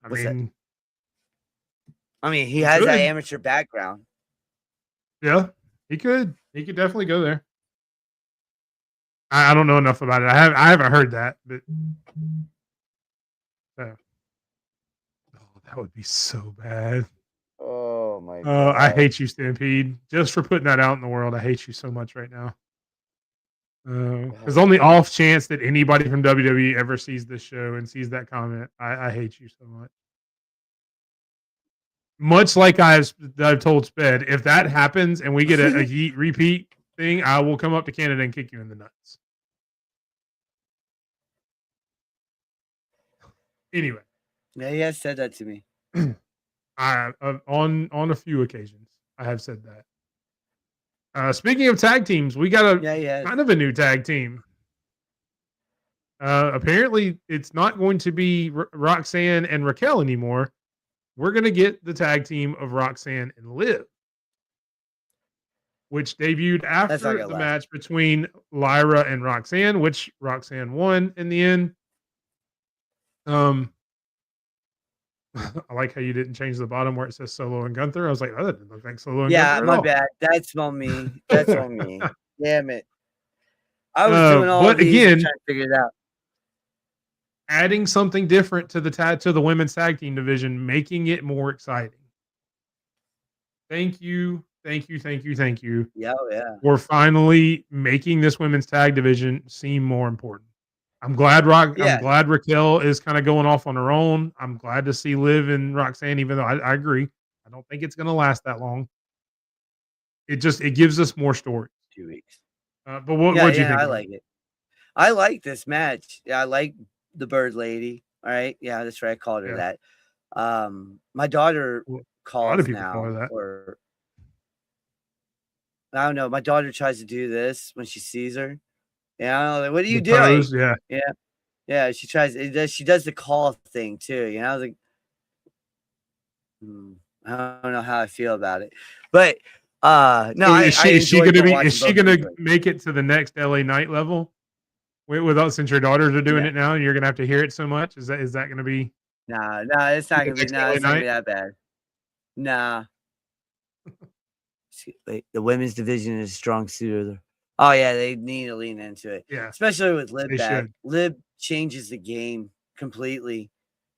I What's that? mean, I mean, he he has that could. amateur background. Yeah, he could. He could definitely go there. I don't know enough about it. I haven't heard that, but oh, that would be so bad. Oh my Oh, god. I hate you, Stampede, just for putting that out in the world. I hate you so much right now. Because on the off chance that anybody from WWE ever sees this show and sees that comment, I hate you so much. Much like I've told Sped, if that happens and we get a Yeet repeat thing, I will come up to Canada and kick you in the nuts. Anyway. Yeah, he has said that to me. On a few occasions, I have said that. Speaking of tag teams, we got kind of a new tag team. Apparently, it's not going to be Roxanne and Raquel anymore. We're going to get the tag team of Roxanne and Liv, which debuted after the match between Lyra and Roxanne, which Roxanne won in the end. I like how you didn't change the bottom where it says Solo and Gunther. I was like, oh, that didn't look like Solo and Gunther. Yeah, my bad. That's on me. That's on me. Damn it. I was doing all of these and trying to figure it out. Adding something different to the women's tag team division, making it more exciting. Thank you. Yeah, for finally making this women's tag division seem more important. I'm glad Raquel is kind of going off on her own. I'm glad to see Liv and Roxanne, even though I agree. I don't think it's going to last that long. It gives us more stories. 2 weeks. But what do you think? I like it. I like this match. Yeah, I like the Bird Lady. All right. Yeah, that's right. I called her that. My daughter calls a lot of people now. Call her that. Or I don't know. My daughter tries to do this when she sees her. Yeah, like, what are you doing? Yeah. She tries. She does the call thing too. I was like, I don't know how I feel about it, but no. Is she gonna make it to the next LA Knight level? Since your daughters are doing it now, and you're gonna have to hear it so much. Is that gonna be? Nah, it's not gonna be. No, it's not gonna be that bad. Nah. The women's division is strong suit. Oh yeah, they need to lean into it. Yeah, especially with Liv back. Liv changes the game completely.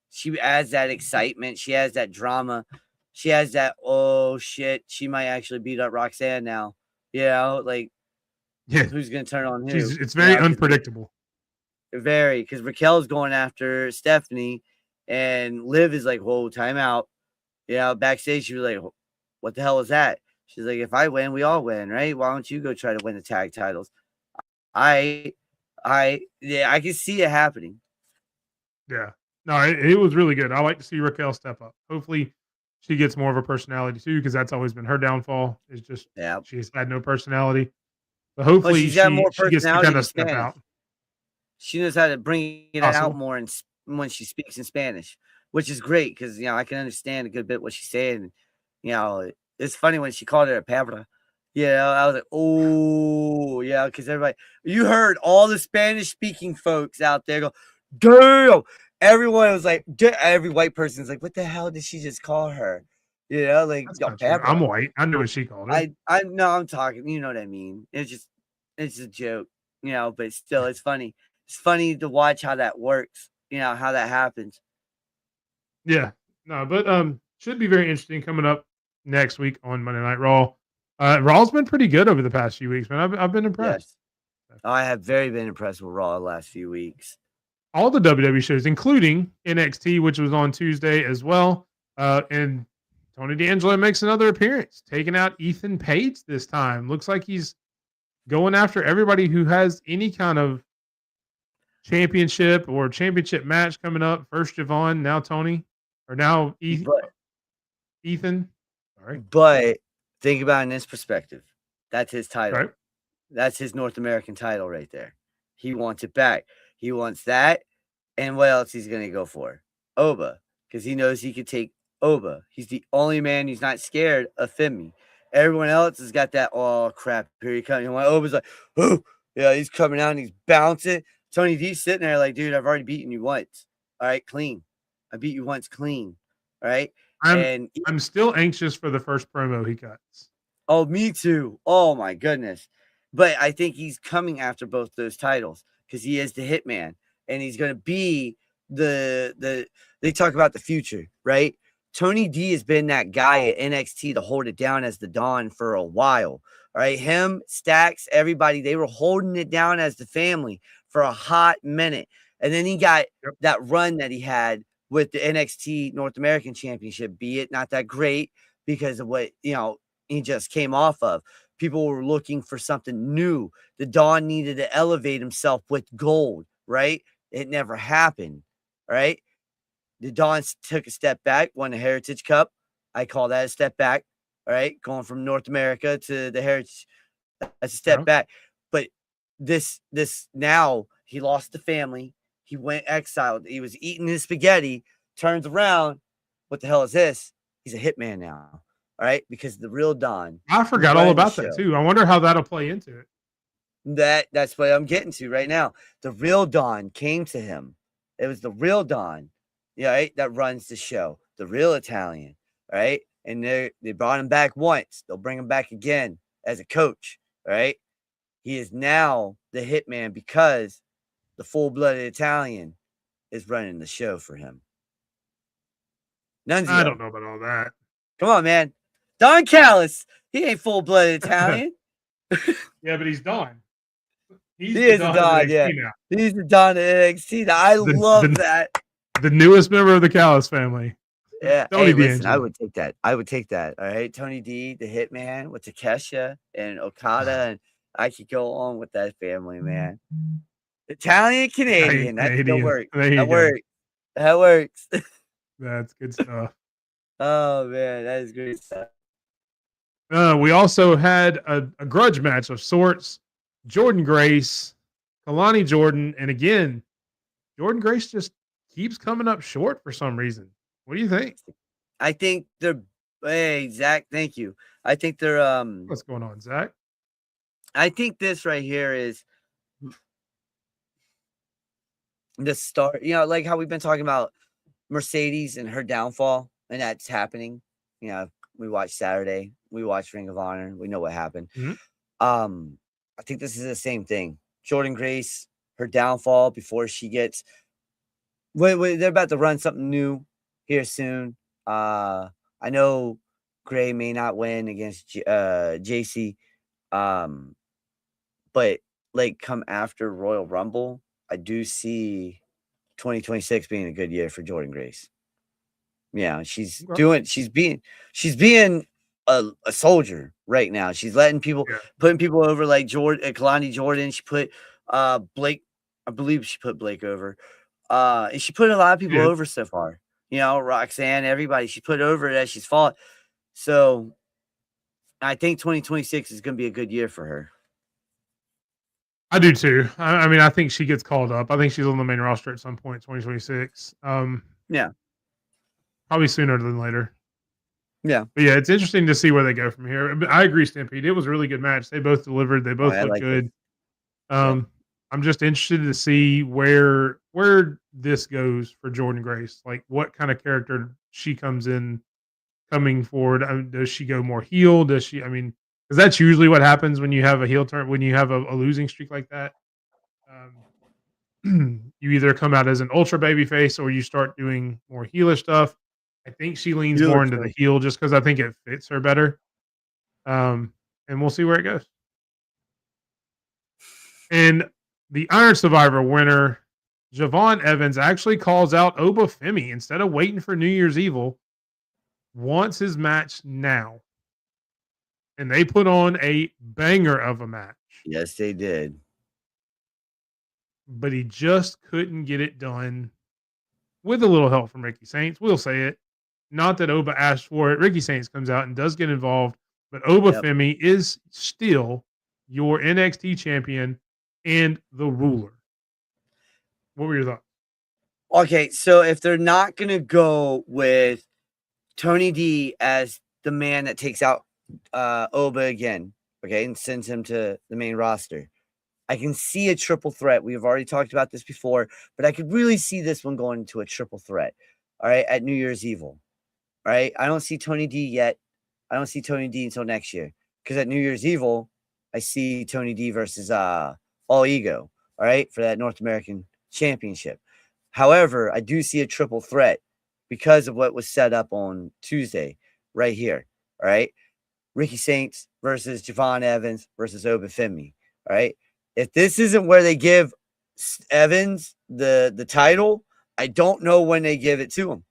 She adds that excitement. She has that drama. She has that. Oh shit, she might actually beat up Roxanne now. Who's gonna turn on who? It's very unpredictable. Very, because Raquel's going after Stephanie, and Liv is like, "Whoa, time out." Backstage she was like, "What the hell is that?" She's like, if I win, we all win, right? Why don't you go try to win the tag titles? I yeah, I can see it happening. Yeah. No, it was really good. I like to see Raquel step up. Hopefully, she gets more of a personality too, because that's always been her downfall. Is just Yeah. she's had no personality. But Well, hopefully, she's got more she gets to personality kind than of step Spanish. out. She knows how to bring it out Possible. more when she speaks in Spanish, which is great because I can understand a good bit what she's saying. It's funny when she called it a pabra. I was like, oh yeah, because everybody, you heard all the Spanish speaking folks out there go, damn. Everyone was like, every white person's like, what the hell did she just call her? Like That's yo, not true. pabra. I'm white. I knew what she called her. I no, I'm talking. You know what I mean? It's a joke, but still, it's funny. It's funny to watch how that works. How that happens. Yeah. No, but should be very interesting coming up next week on Monday Night Raw. Raw's been pretty good over the past few weeks, man. I've been impressed. Yes, I have very been impressed with Raw the last few weeks. All the WWE shows, including NXT, which was on Tuesday as well. And Tony D'Angelo makes another appearance, taking out Ethan Page this time. Looks like he's going after everybody who has any kind of championship or championship match coming up. First Javon, now Tony, or now Ethan. Sorry. But think about it in this perspective. That's his title. Right. That's his North American title right there. He wants it back. He wants that. And what else he's going to go for? Oba. Because he knows he could take Oba. He's the only man who's not scared of Femi. Everyone else has got that, oh, crap, here he comes. And when Oba's like, oh, yeah, he's coming out and he's bouncing. Tony D's sitting there like, dude, I've already beaten you once. All right, clean. I beat you once clean. All right. I'm still anxious for the first promo he cuts. Oh, me too. Oh my goodness. But I think he's coming after both those titles because he is the hitman and he's going to be they talk about the future, right? Tony D has been that guy at NXT to hold it down as the Don for a while. All right. Him, Stacks, everybody, they were holding it down as the family for a hot minute. And then he got that run that he had with the NXT North American Championship, be it not that great because of what, he just came off of. People were looking for something new. The Don needed to elevate himself with gold, right? It never happened, right? The Don took a step back, won the Heritage Cup. I call that a step back, all right? Going from North America to the Heritage, that's a step back. But this now, he lost the family. He went exiled. He was eating his spaghetti, turns around. What the hell is this? He's a hitman now. All right. Because the real Don. I forgot all about that too. I wonder how that'll play into it. That's what I'm getting to right now. The real Don came to him. It was the real Don, right? That runs the show. The real Italian. Right. And they brought him back once. They'll bring him back again as a coach. Right. He is now the hitman because the full-blooded Italian is running the show for him. Nunzio. I don't know about all that. Come on, man. Don Callis. He ain't full-blooded Italian. Yeah, but he's Don. He is a Don, yeah. Now. He's the Don of NXT. I love that. The newest member of the Callis family. Yeah. Tony listen, I would take that. I would take that. All right. Tony D, the Hitman with Takesha and Okada. And I could go on with that family, man. Italian Canadian. That still works. That works. That works. That's good stuff. Oh man, that is great stuff. We also had a grudge match of sorts. Jordan Grace, Kalani Jordan, and again, Jordan Grace just keeps coming up short for some reason. What do you think? I think they're hey Zach, thank you. I think they're what's going on, Zach? I think this right here is the start, like how we've been talking about Mercedes and her downfall, and that's happening. We watched Saturday, we watched Ring of Honor, we know what happened. Mm-hmm. I think this is the same thing. Jordan Grace, her downfall before she gets. They're about to run something new here soon. I know Gray may not win against JC, but like come after Royal Rumble, I do see 2026 being a good year for Jordan Grace. Yeah, she's being a soldier right now. She's letting people Yeah. putting people over like Kalani Jordan. She put Blake, I believe she put Blake over. And she put a lot of people Yeah. over so far. You know, Roxanne, everybody she put over as she's fought. So I think 2026 is going to be a good year for her. I do too. I mean, I think she gets called up. I think she's on the main roster at some point, 2026. Yeah. Probably sooner than later. Yeah. But yeah, it's interesting to see where they go from here. But I agree, Stampede. It was a really good match. They both delivered. They both I looked like good. it. Yep. I'm just interested to see where this goes for Jordan Grace. Like what kind of character she comes in coming forward. Does she go more heel? Does she? I mean, because that's usually what happens when you have a heel turn, when you have a losing streak like that. You either come out as an ultra baby face or you start doing more heelish stuff. I think she leans more into the heel just because I think it fits her better. And we'll see where it goes. And the Iron Survivor winner, Javon Evans, actually calls out Oba Femi instead of waiting for New Year's Evil. Wants his match now. And they put on a banger of a match. Yes, they did. But he just couldn't get it done with a little help from Ricky Saints. We'll say it. Not that Oba asked for it. Ricky Saints comes out and does get involved. But Oba Femi is still your NXT champion and the ruler. What were your thoughts? Okay, so if they're not going to go with Tony D as the man that takes out Oba again, okay, and sends him to the main roster, I can see a triple threat. We've already talked about this before, but I could really see this one going into a triple threat, all right, at New Year's Evil, all right? I don't see Tony D yet. I don't see Tony D until next year because at New Year's Evil, I see Tony D versus All Ego, all right, for that North American Championship. However, I do see a triple threat because of what was set up on Tuesday right here, all right? Ricky Saints versus Javon Evans versus Oba Femi, all right? If this isn't where they give Evans the title, I don't know when they give it to him.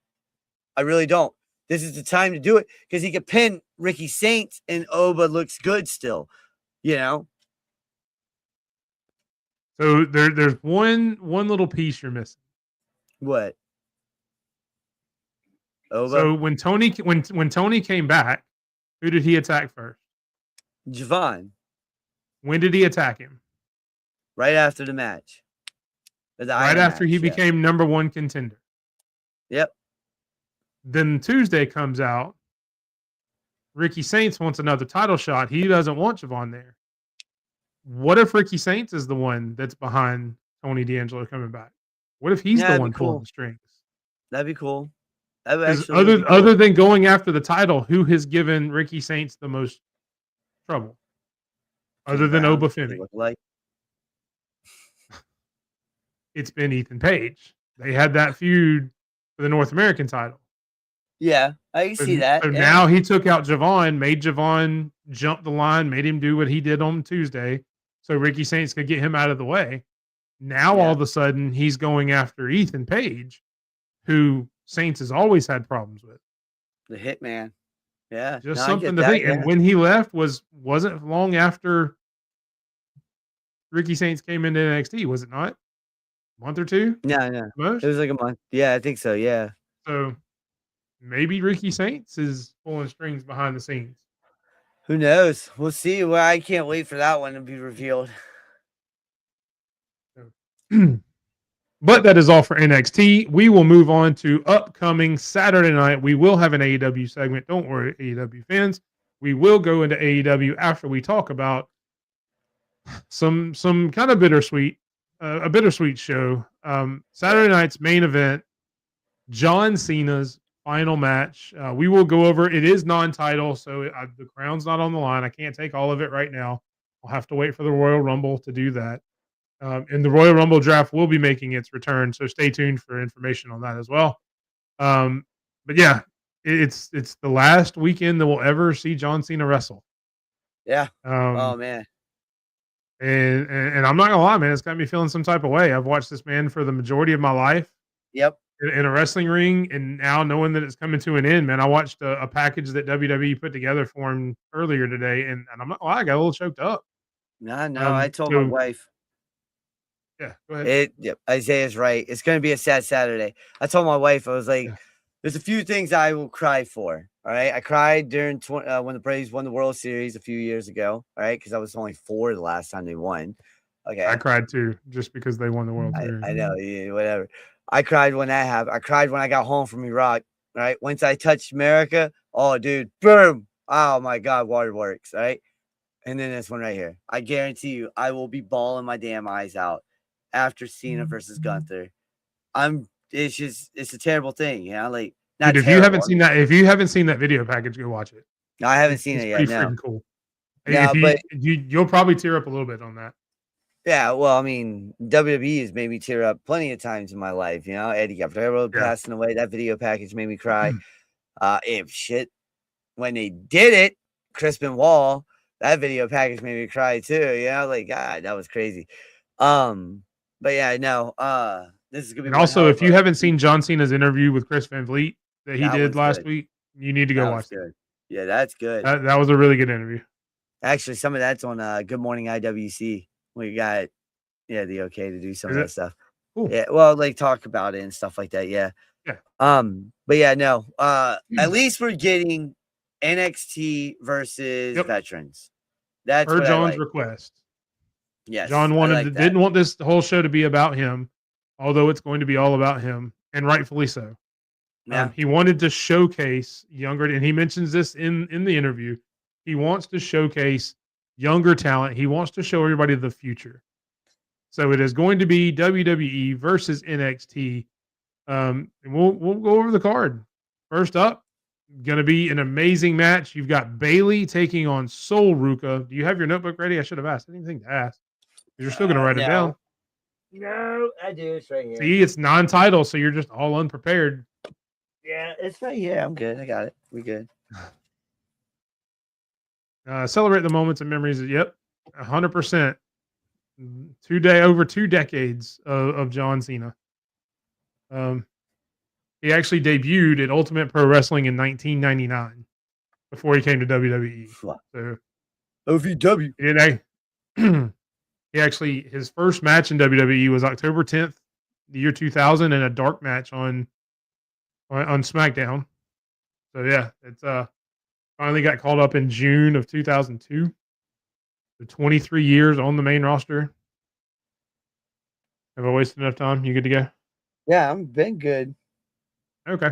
I really don't. This is the time to do it because he could pin Ricky Saints and Oba looks good still, you know? So there's one little piece you're missing. What? Oba? So when Tony came back, who did he attack first? Javon. When did he attack him? Right after the match. Right after he became number one contender. Yep. Then Tuesday comes out. Ricky Saints wants another title shot. He doesn't want Javon there. What if Ricky Saints is the one that's behind Tony D'Angelo coming back? What if he's the one pulling the strings? That'd be cool. That would Other than going after the title, who has given Ricky Saints the most trouble? Other than Oba Femi. Like it's been Ethan Page. They had that feud for the North American title. Yeah, I can see that. So now he took out Javon, made Javon jump the line, made him do what he did on Tuesday, so Ricky Saints could get him out of the way. Now all of a sudden he's going after Ethan Page, who Saints has always had problems with. The Hitman. Yeah. Just something to think. And when he left wasn't long after Ricky Saints came into NXT, was it not? A month or two? No. Most? It was like a month. Yeah, I think so. Yeah. So maybe Ricky Saints is pulling strings behind the scenes. Who knows? We'll see. Well, I can't wait for that one to be revealed. But that is all for NXT. We will move on to upcoming Saturday night. We will have an AEW segment. Don't worry, AEW fans. We will go into AEW after we talk about some kind of a bittersweet show. Saturday night's main event, John Cena's final match. We will go over. It is non-title, so the crown's not on the line. I can't take all of it right now. I'll have to wait for the Royal Rumble to do that. And the Royal Rumble draft will be making its return, so stay tuned for information on that as well. But yeah, it's the last weekend that we'll ever see John Cena wrestle. Yeah. Oh man. And I'm not gonna lie, man, it's got me feeling some type of way. I've watched this man for the majority of my life. Yep. in a wrestling ring, and now knowing that it's coming to an end, man, I watched a package that WWE put together for him earlier today, and I'm not I got a little choked up. No, I told my So wife. yeah, go ahead. Yep, Isaiah's right. It's gonna be a sad Saturday. I told my wife, I was like, Yeah. "There's a few things I will cry for." All right, I cried during when the Braves won the World Series a few years ago. All right, because I was only 4 the last time they won. I Okay, cried too, just because they won the World Series. I know, yeah, whatever. I cried when that happened. I cried when I got home from Iraq. Right, once I touched America, oh, dude, boom! Oh my God, waterworks. All right, and then this one right here. I guarantee you, I will be bawling my damn eyes out after Cena versus Gunther. It's a terrible thing, you know, like not Dude, if you haven't terrible. seen that, if you haven't seen that video package, go watch it. I haven't seen It's it pretty yet. No, freaking cool. no, If but you'll probably tear up a little bit on that. yeah, well, I mean, WWE has made me tear up plenty of times in my life. You know, Eddie Guerrero Yeah. passing away. That video package made me cry. If shit, when they did it, Crispin Wall, that video package made me cry too. You know, like God, that was crazy. But yeah, no, this is gonna be And one also, hell if of you a haven't seen John Cena's interview with Chris Van Vliet that he that did one's last good. week, you need to go That was watch it. good. Yeah, that's good. That was a really good interview. Actually, some of that's on Good Morning IWC. We got the okay to do some Is of it? that stuff. Cool. Yeah, well, like talk about it and stuff like that. Yeah. Yeah. But yeah, no. At least we're getting NXT versus Yep. veterans. That's Per what John's I like. request. Yes, John I like that. didn't want this whole show to be about him, although it's going to be all about him, and rightfully so. Yeah. He wanted to showcase younger, and he mentions this in the interview. He wants to showcase younger talent. He wants to show everybody the future. So it is going to be WWE versus NXT. And we'll go over the card. First up, going to be an amazing match. You've got Bailey taking on Sol Ruka. Do you have your notebook ready? I should have asked. I didn't think to ask. You're still going to write it down. No, I do. It's right here. See, it's non-title, so you're just all unprepared. Yeah, it's right here. I'm good. I got it. We good. Celebrate the moments and memories. Yep, 100%. Over 2 decades of John Cena. He actually debuted at Ultimate Pro Wrestling in 1999 before he came to WWE. So OVW. He actually, his first match in WWE was October 10th, the year 2000, in a dark match on SmackDown. So yeah, it's finally got called up in June of 2002. So 23 years on the main roster. Have I wasted enough time? You good to go? Yeah, I'm been good. Okay.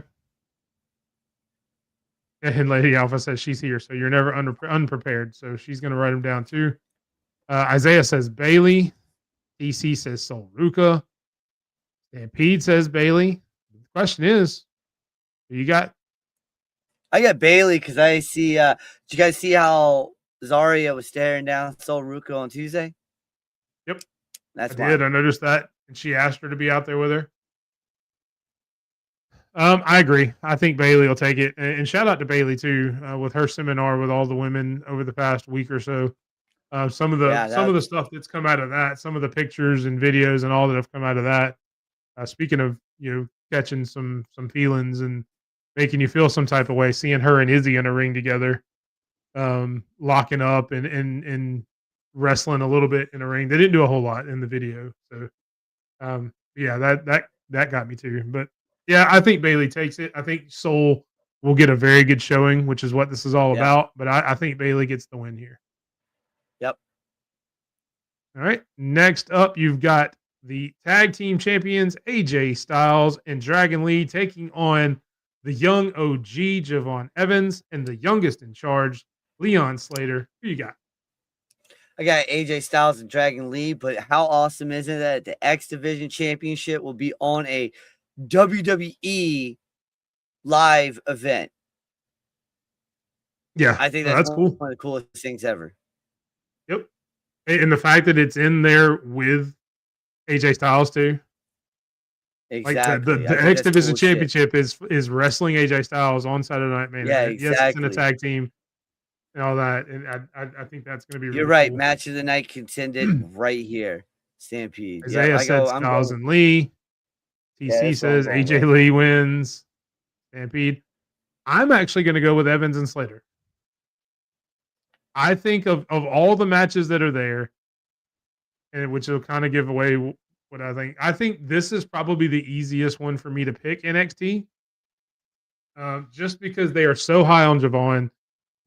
And Lady Alpha says she's here, so you're never unprepared. So she's going to write them down too. Isaiah says Bailey. DC says Sol Ruka. Stampede says Bailey. The question is, who you got? I got Bailey because I see. Did you guys see how Zarya was staring down Sol Ruka on Tuesday? Yep, That's I did. I noticed that, and she asked her to be out there with her. I agree. I think Bailey will take it, and shout out to Bailey too with her seminar with all the women over the past week or so. Some of the stuff that's come out of that, some of the pictures and videos and all that have come out of that. Speaking of catching some feelings and making you feel some type of way, seeing her and Izzy in a ring together, locking up and wrestling a little bit in a ring. They didn't do a whole lot in the video, so yeah, that got me too. But yeah, I think Bailey takes it. I think Sol will get a very good showing, which is what this is all about. But I think Bailey gets the win here. Yep. All right. Next up, you've got the tag team champions AJ Styles and Dragon Lee taking on the young OG Javon Evans and the youngest in charge, Leon Slater. Who you got? I got AJ Styles and Dragon Lee, but how awesome is it that the X Division Championship will be on a WWE live event? Yeah, I think that's cool. One of the coolest things ever. Yep. And the fact that it's in there with AJ Styles too. Exactly. Like the X Division Championship is wrestling AJ Styles on Saturday Night Main Event. Exactly. Yes, it's in a tag team and all that. And I think that's going to be really You're right. cool. Match of the night contended right here. Stampede. Isaiah said Styles and Lee. Yeah, TC that's what I'm says going AJ with. Lee wins. Stampede. I'm actually going to go with Evans and Slater. I think of all the matches that are there, and which will kind of give away what I think. I think this is probably the easiest one for me to pick NXT, just because they are so high on Javon.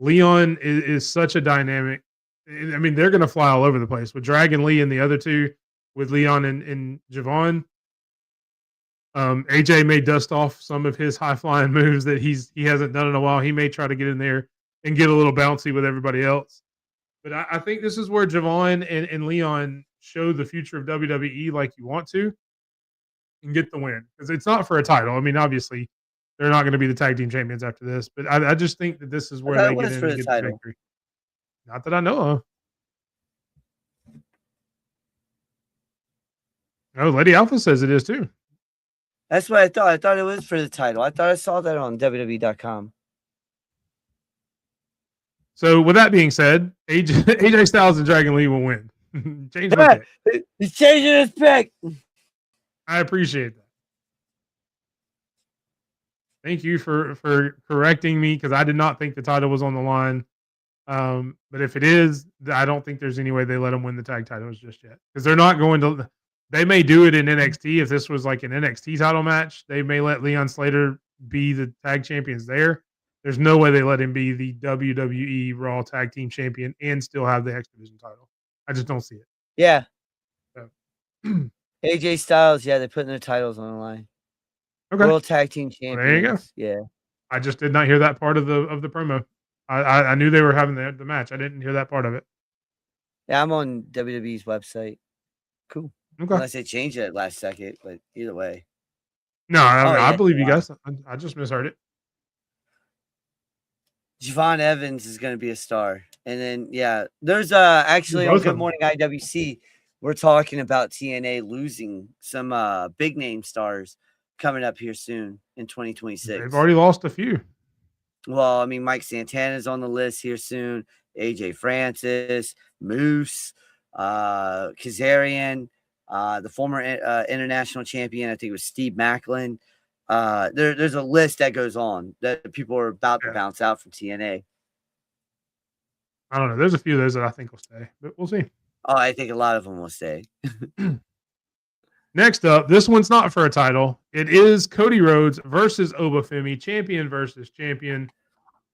Leon is such a dynamic. I mean, they're going to fly all over the place with Dragon Lee and the other two, with Leon and Javon. AJ may dust off some of his high flying moves that he hasn't done in a while. He may try to get in there and get a little bouncy with everybody else. But I think this is where Javon and Leon show the future of WWE like you want to and get the win. Because it's not for a title. I mean, obviously, they're not going to be the tag team champions after this. But I just think that this is I where thought they it get was in for and the get the title. victory. Not that I know of. Oh, Lady Alpha says it is too. That's what I thought. I thought it was for the title. I thought I saw that on WWE.com. So with that being said, AJ Styles and Dragon Lee will win. Change my pick. He's changing his pick. I appreciate that. Thank you for correcting me because I did not think the title was on the line. But if it is, I don't think there's any way they let them win the tag titles just yet because they're not going to. They may do it in NXT if this was like an NXT title match. They may let Leon Slater be the tag champions there. There's no way they let him be the WWE Raw Tag Team Champion and still have the X Division title. I just don't see it. Yeah. So. AJ Styles, yeah, they're putting their titles on the line. Okay. World Tag Team Champions. Well, there you go. Yeah. I just did not hear that part of the promo. I knew they were having the match. I didn't hear that part of it. Yeah, I'm on WWE's website. Cool. Okay. Unless they changed it last second, but either way. No, I yeah, believe you wow. guys. I just misheard it. Javon Evans is going to be a star. And then, yeah, there's actually on Both of Good them. Morning IWC, we're talking about TNA losing some big name stars coming up here soon in 2026. They've already lost a few. Well, I mean, Mike Santana's on the list here soon. AJ Francis, Moose, Kazarian, the former international champion, I think it was Steve Macklin. There's a list that goes on that people are about to bounce out from TNA. I don't know. There's a few of those that I think will stay, but we'll see. Oh, I think a lot of them will stay. Next up, this one's not for a title. It is Cody Rhodes versus Obafemi, champion versus champion.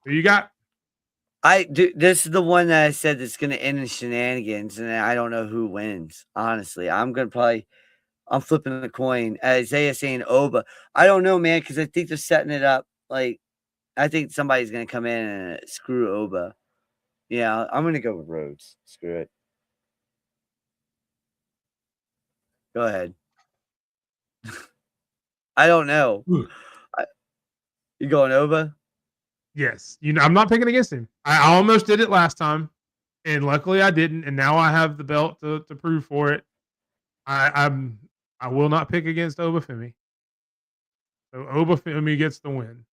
Who you got? This is the one that I said that's going to end in shenanigans, and I don't know who wins. Honestly, I'm flipping the coin. Isaiah saying Oba. I don't know, man, because I think they're setting it up. Like, I think somebody's going to come in and screw Oba. Yeah, I'm going to go with Rhodes. Screw it. Go ahead. I don't know. You going Oba? Yes. I'm not picking against him. I almost did it last time, and luckily I didn't. And now I have the belt to prove for it. I will not pick against Obafemi. So Obafemi gets the win.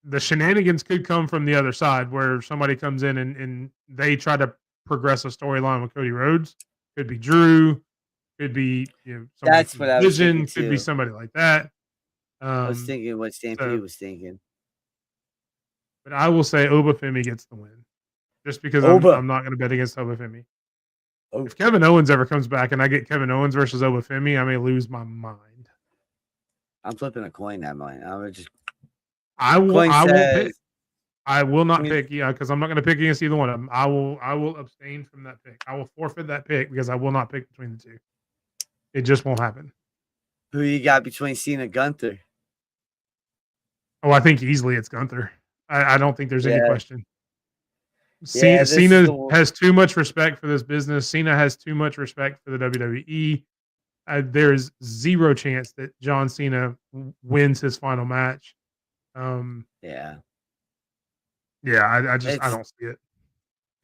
The shenanigans could come from the other side where somebody comes in and they try to progress a storyline with Cody Rhodes. Could be Drew. Could be That's what I was thinking Could be too. somebody like that. I was thinking what Stampede was thinking. But I will say Obafemi gets the win. Just because I'm not going to bet against Obafemi. If Kevin Owens ever comes back and I get Kevin Owens versus Obafemi, I may lose my mind. I'm flipping a coin that morning. I would just. I won't pick. I will not pick. Yeah, because I'm not going to pick against either one of them. I will abstain from that pick. I will forfeit that pick because I will not pick between the two. It just won't happen. Who you got between Cena and Gunther? Oh, I think easily it's Gunther. I don't think there's any question. Yeah, Cena has too much respect for this business. Cena has too much respect for the WWE. There's zero chance that John Cena wins his final match. Yeah. Yeah, I don't see it.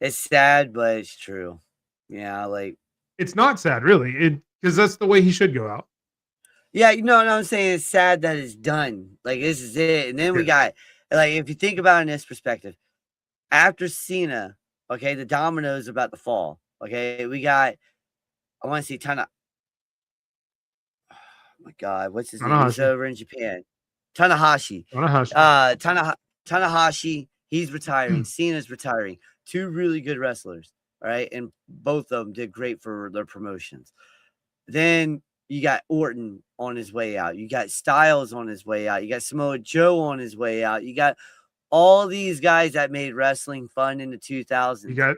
It's sad, but it's true. Yeah, like it's not sad, really. Because that's the way he should go out. Yeah, I'm saying it's sad that it's done. Like this is it. And then we got like if you think about it in this perspective, after Cena, okay, the dominoes are about to fall. Okay, we got I want to see my God, what's his name? He's Tanahashi. over in Japan. Tanahashi. Tanahashi. Tanahashi, he's retiring. Cena's retiring. Two really good wrestlers, right? And both of them did great for their promotions. Then you got Orton on his way out. You got Styles on his way out. You got Samoa Joe on his way out. You got all these guys that made wrestling fun in the 2000s. You got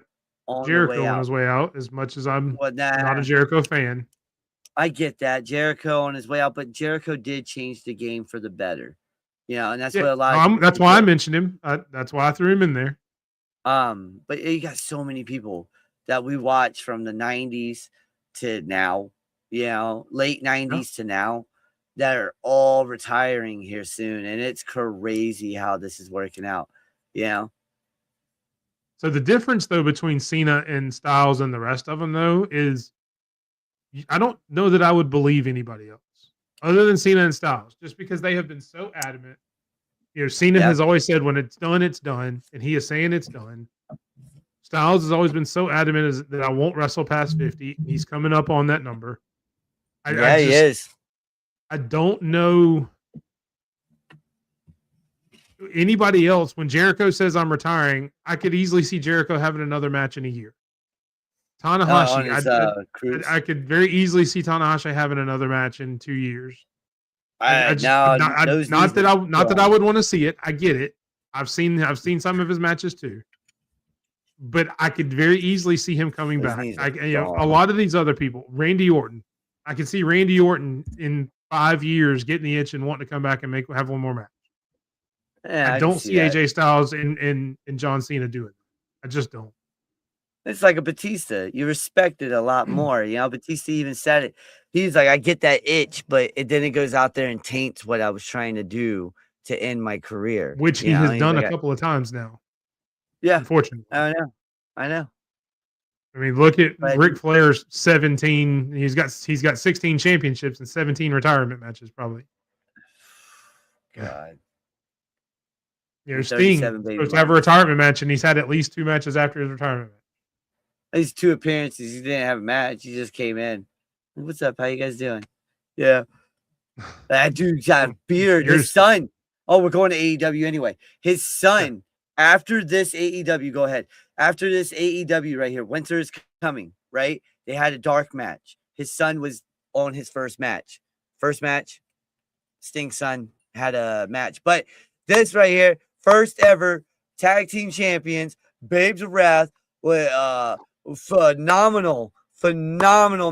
on Jericho the way on out. his way out, as much as I'm Well, not a Jericho fan. I get that. Jericho on his way out, but Jericho did change the game for the better. You know, and that's what a lot of that's why I mentioned him. That's why I threw him in there. But you got so many people that we watch from the 90s to now, you know, late 90s to now, that are all retiring here soon. And it's crazy how this is working out, you know? So the difference, though, between Cena and Styles and the rest of them, though, is I don't know that I would believe anybody else other than Cena and Styles, just because they have been so adamant. You know, Cena has always said when it's done, and he is saying it's done. Styles has always been so adamant that I won't wrestle past 50. He's coming up on that number. He is. I don't know anybody else. When Jericho says I'm retiring, I could easily see Jericho having another match in a year. Tanahashi, I could very easily see Tanahashi having another match in 2 years. Not that I would want to see it. I get it. I've seen some of his matches too, but I could very easily see him coming back. A lot of these other people, Randy Orton, I can see Randy Orton in 5 years getting the itch and wanting to come back and have one more match. Yeah, I don't see AJ Styles and John Cena doing it. I just don't. It's like a Batista. You respect it a lot more. You know, Batista even said it. He's like, I get that itch, but then it goes out there and taints what I was trying to do to end my career. Which he has done a couple of times now. Yeah. Unfortunately. I know. I mean, look at Ric Flair's 17. He's got 16 championships and 17 retirement matches, probably. God. You know, Sting supposed to have a retirement match, and he's had at least 2 matches after his retirement match. At least 2 appearances. He didn't have a match. He just came in. What's up? How you guys doing? Yeah. That dude's got a beard. His son. Oh, we're going to AEW anyway. His son, after this AEW, go ahead. After this AEW right here, Winter is coming, right? They had a dark match. His son was on his first match. First match, Sting's son had a match. But this right here, first ever tag team champions, Babes of Wrath, with phenomenal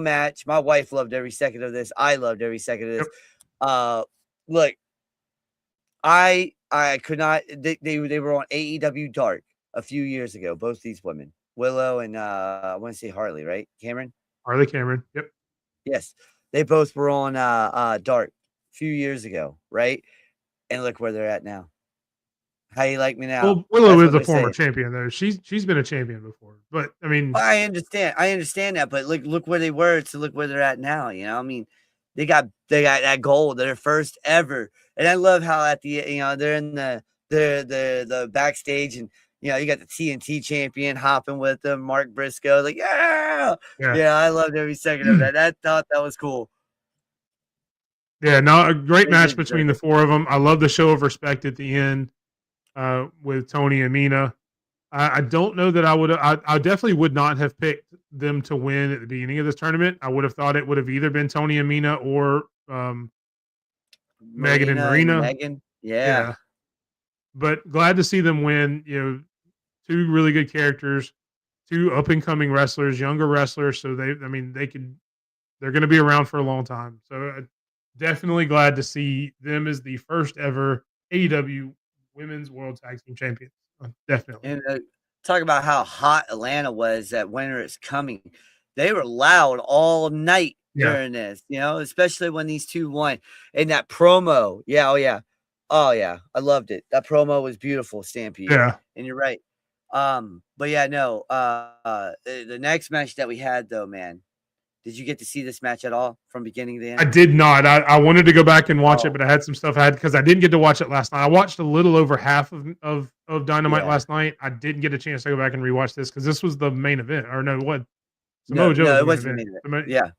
match. My wife loved every second of this. I loved every second of this. Look, I could not. They were on AEW Dark a few years ago. Both these women, Willow and I want to say Harley, right? Harley Cameron. Yep. Yes, they both were on Dark a few years ago, right? And look where they're at now. How you like me now? Well, Willow is a former champion, though. She's been a champion before, but I mean, I understand that, but look where they were to look where they're at now. You know, I mean, they got that gold, their first ever, and I love how at the they're in the backstage, and you got the TNT champion hopping with them, Mark Briscoe, like yeah, I loved every second of that. I thought that was cool. Yeah, no, a great match between the 4 of them. I love the show of respect at the end. With Tony and Mina. I don't know that I would have. I definitely would not have picked them to win at the beginning of this tournament. I would have thought it would have either been Tony and Mina or Megan and Marina. Megan, yeah. But glad to see them win. 2 really good characters, 2 up and coming wrestlers, younger wrestlers. So they're going to be around for a long time. So definitely glad to see them as the first ever AEW Women's World Tag Team Champions. Definitely. And talk about how hot Atlanta was that Winter is Coming. They were loud all night during this, especially when these 2 won. And that promo, oh yeah, I loved it. That promo was beautiful, Stampede. Yeah. And you're right. But yeah, no. The next match that we had, though, man, did you get to see this match at all from beginning to end? I did not. I wanted to go back and watch it, but I had some stuff because I didn't get to watch it last night. I watched a little over half of Dynamite last night. I didn't get a chance to go back and rewatch this because this was the main event. Or no, what? No, it wasn't the main event. Yeah.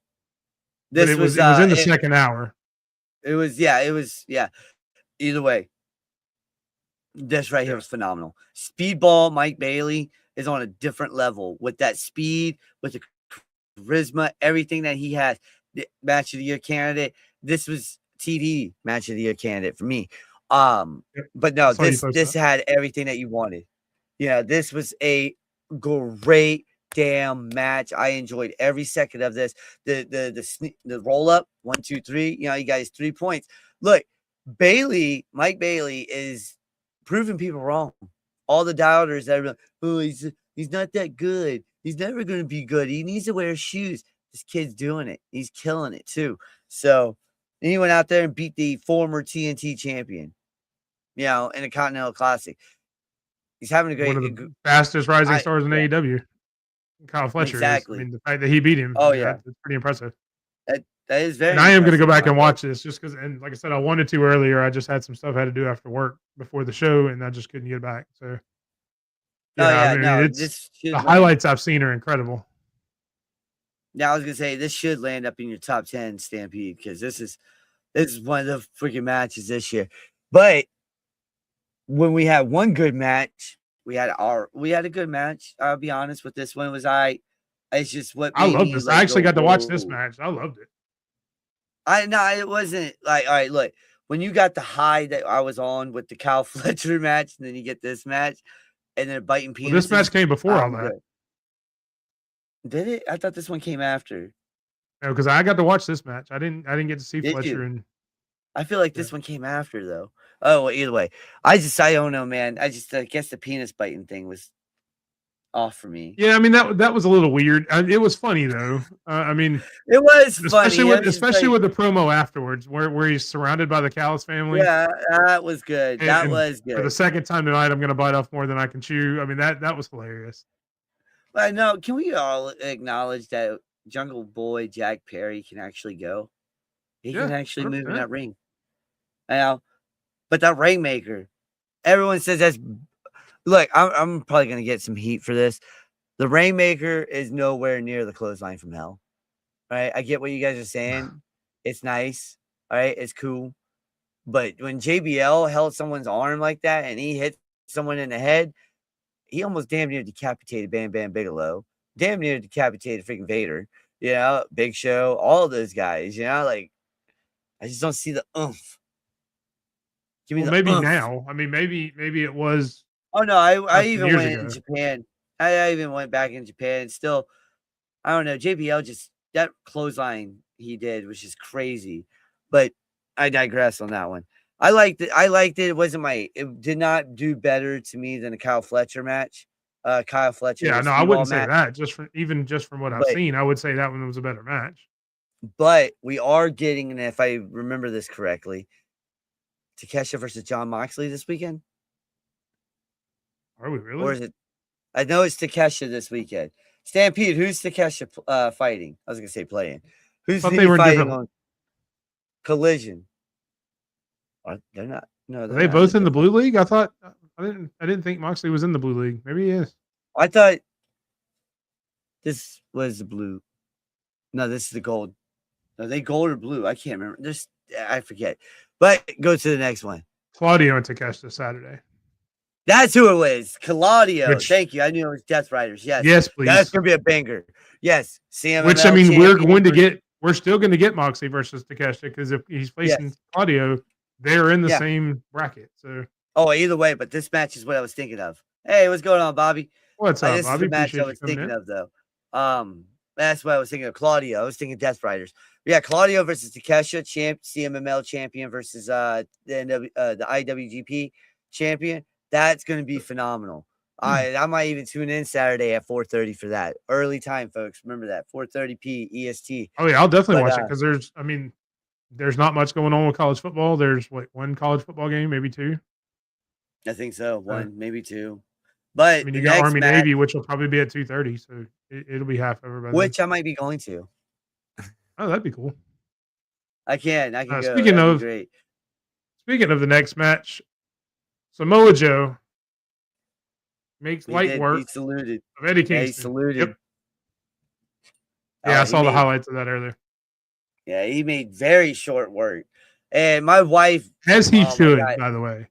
It was in the second hour. It was Either way, this right here was phenomenal. Speedball Mike Bailey is on a different level with that speed, with the charisma, everything that he has. The match of the year candidate. This was TV match of the year candidate for me. Yep. But no, I saw you post this that. had everything that you wanted. Yeah, this was a great damn match. I enjoyed every second of this. The roll up 1, 2, 3. You know, you guys 3 points. Look, Mike Bailey is proving people wrong. All the doubters that are like, oh, he's not that good. He's never going to be good. He needs to wear shoes. This kid's doing it. He's killing it too. So he went out there and beat the former TNT champion, you know, in a Continental Classic. He's having a great. One of the fastest rising stars in yeah, AEW. Kyle Fletcher exactly. is. I mean, the fact that he beat him, Oh, yeah, yeah. it's pretty impressive. That is very And I am going to go impressive, back and Mike. watch this just because, and like I said, I wanted to earlier. I just had some stuff I had to do after work before the show, and I just couldn't get back. So, I mean, this the should highlights I've seen are incredible. Now I was gonna say this should land up in your top 10, Stampede, because this is one of the freaking matches this year. But when we had one good match, we had a good match. I'll be honest with this one. It's just what I made love me, this. like, I actually go, got to watch this "Whoa." match. I loved it. It wasn't like, all right, look, when you got the high that I was on with the Kyle Fletcher match, and then you get this match, and then biting penises. Well, this match came before all I'm that. good. Did it? I thought this one came after. No, because I got to watch this match. I didn't get to see Did Fletcher you? and I feel like this one came after, though. Oh, well, either way, I don't know, man. I guess the penis biting thing was off for me. yeah. I mean that was a little weird. It was funny though. I mean, It was especially funny. especially with the promo afterwards, where he's surrounded by the Callis family. Yeah, that was good. That was For the good. second time tonight, I'm going to bite off more than I can chew. I mean that was hilarious. But no, can we all acknowledge that Jungle Boy Jack Perry can actually go? He can actually move in 100%. that ring. I know, but that Rainmaker, everyone says that's. Look, I'm probably gonna get some heat for this. The Rainmaker is nowhere near the clothesline from hell. Right? I get what you guys are saying. It's nice. All right, it's cool. But when JBL held someone's arm like that and he hit someone in the head, he almost damn near decapitated Bam Bam Bigelow. Damn near decapitated freaking Vader. You know, Big Show, all of those guys. You know, like, I just don't see the oomph. Give me Well, the maybe oomph. now. I mean, maybe it was. Oh no, I even years went ago. in Japan. I even went back in Japan. Still, I don't know. JBL just that clothesline he did was just crazy. But I digress on that one. I liked it. It wasn't it did not do better to me than a Kyle Fletcher match. Kyle Fletcher. Yeah, no, I wouldn't say that. Just from what I've But- seen, I would say that one was a better match. But we are getting, and if I remember this correctly, Takesha versus John Moxley this weekend. Are we really? Or is it? I know it's Takesha this weekend. Stampede, who's Takesha fighting? I was gonna say playing. Who's thought he they were fighting different. on? Collision. They're not. No, Are they're they not both in the different- blue league? I thought I didn't think Moxley was in the blue league. Maybe he is. I thought this was the blue. No, this is the gold. No, they gold or blue. I can't remember. I forget. But go to the next one. Claudio and Takeshita Saturday. That's who it was. Claudio. Which- Thank you. I knew it was Death Riders. Yes. Yes, please. That's gonna be a banger. Yes. CMML Which I mean, champion we're still going to get Moxley versus Takeshita because if he's facing Claudio, they're in the same bracket. So either way, but this match is what I was thinking of. Hey, what's going on, Bobby? what's up, This Bobby? is the match Appreciate I you was coming thinking in. of, though. That's what I was thinking of. Claudio. I was thinking Death Riders. Yeah, Claudio versus Takesha, CMML champion versus the IWGP champion. That's going to be phenomenal. I might even tune in Saturday at 4:30 for that. Early time, folks. Remember that 4:30 p EST. Oh yeah, I'll definitely But, watch it because there's not much going on with college football. There's one college football game, maybe two. I think so. One, maybe two. But I mean, the you got next Army match, Navy, which will probably be at 2:30, so it'll be half over by then. which I might be going to. Oh, that'd be cool. I can go. Speaking That'd be of- great. Speaking of the next match, Samoa Joe makes He light did. work He saluted. of Eddie Yeah, he Kingston. saluted. Yep. Yeah, I he saw the made- highlights of that earlier. Yeah, he made very short work. And my wife, As he oh my should, God. by the way.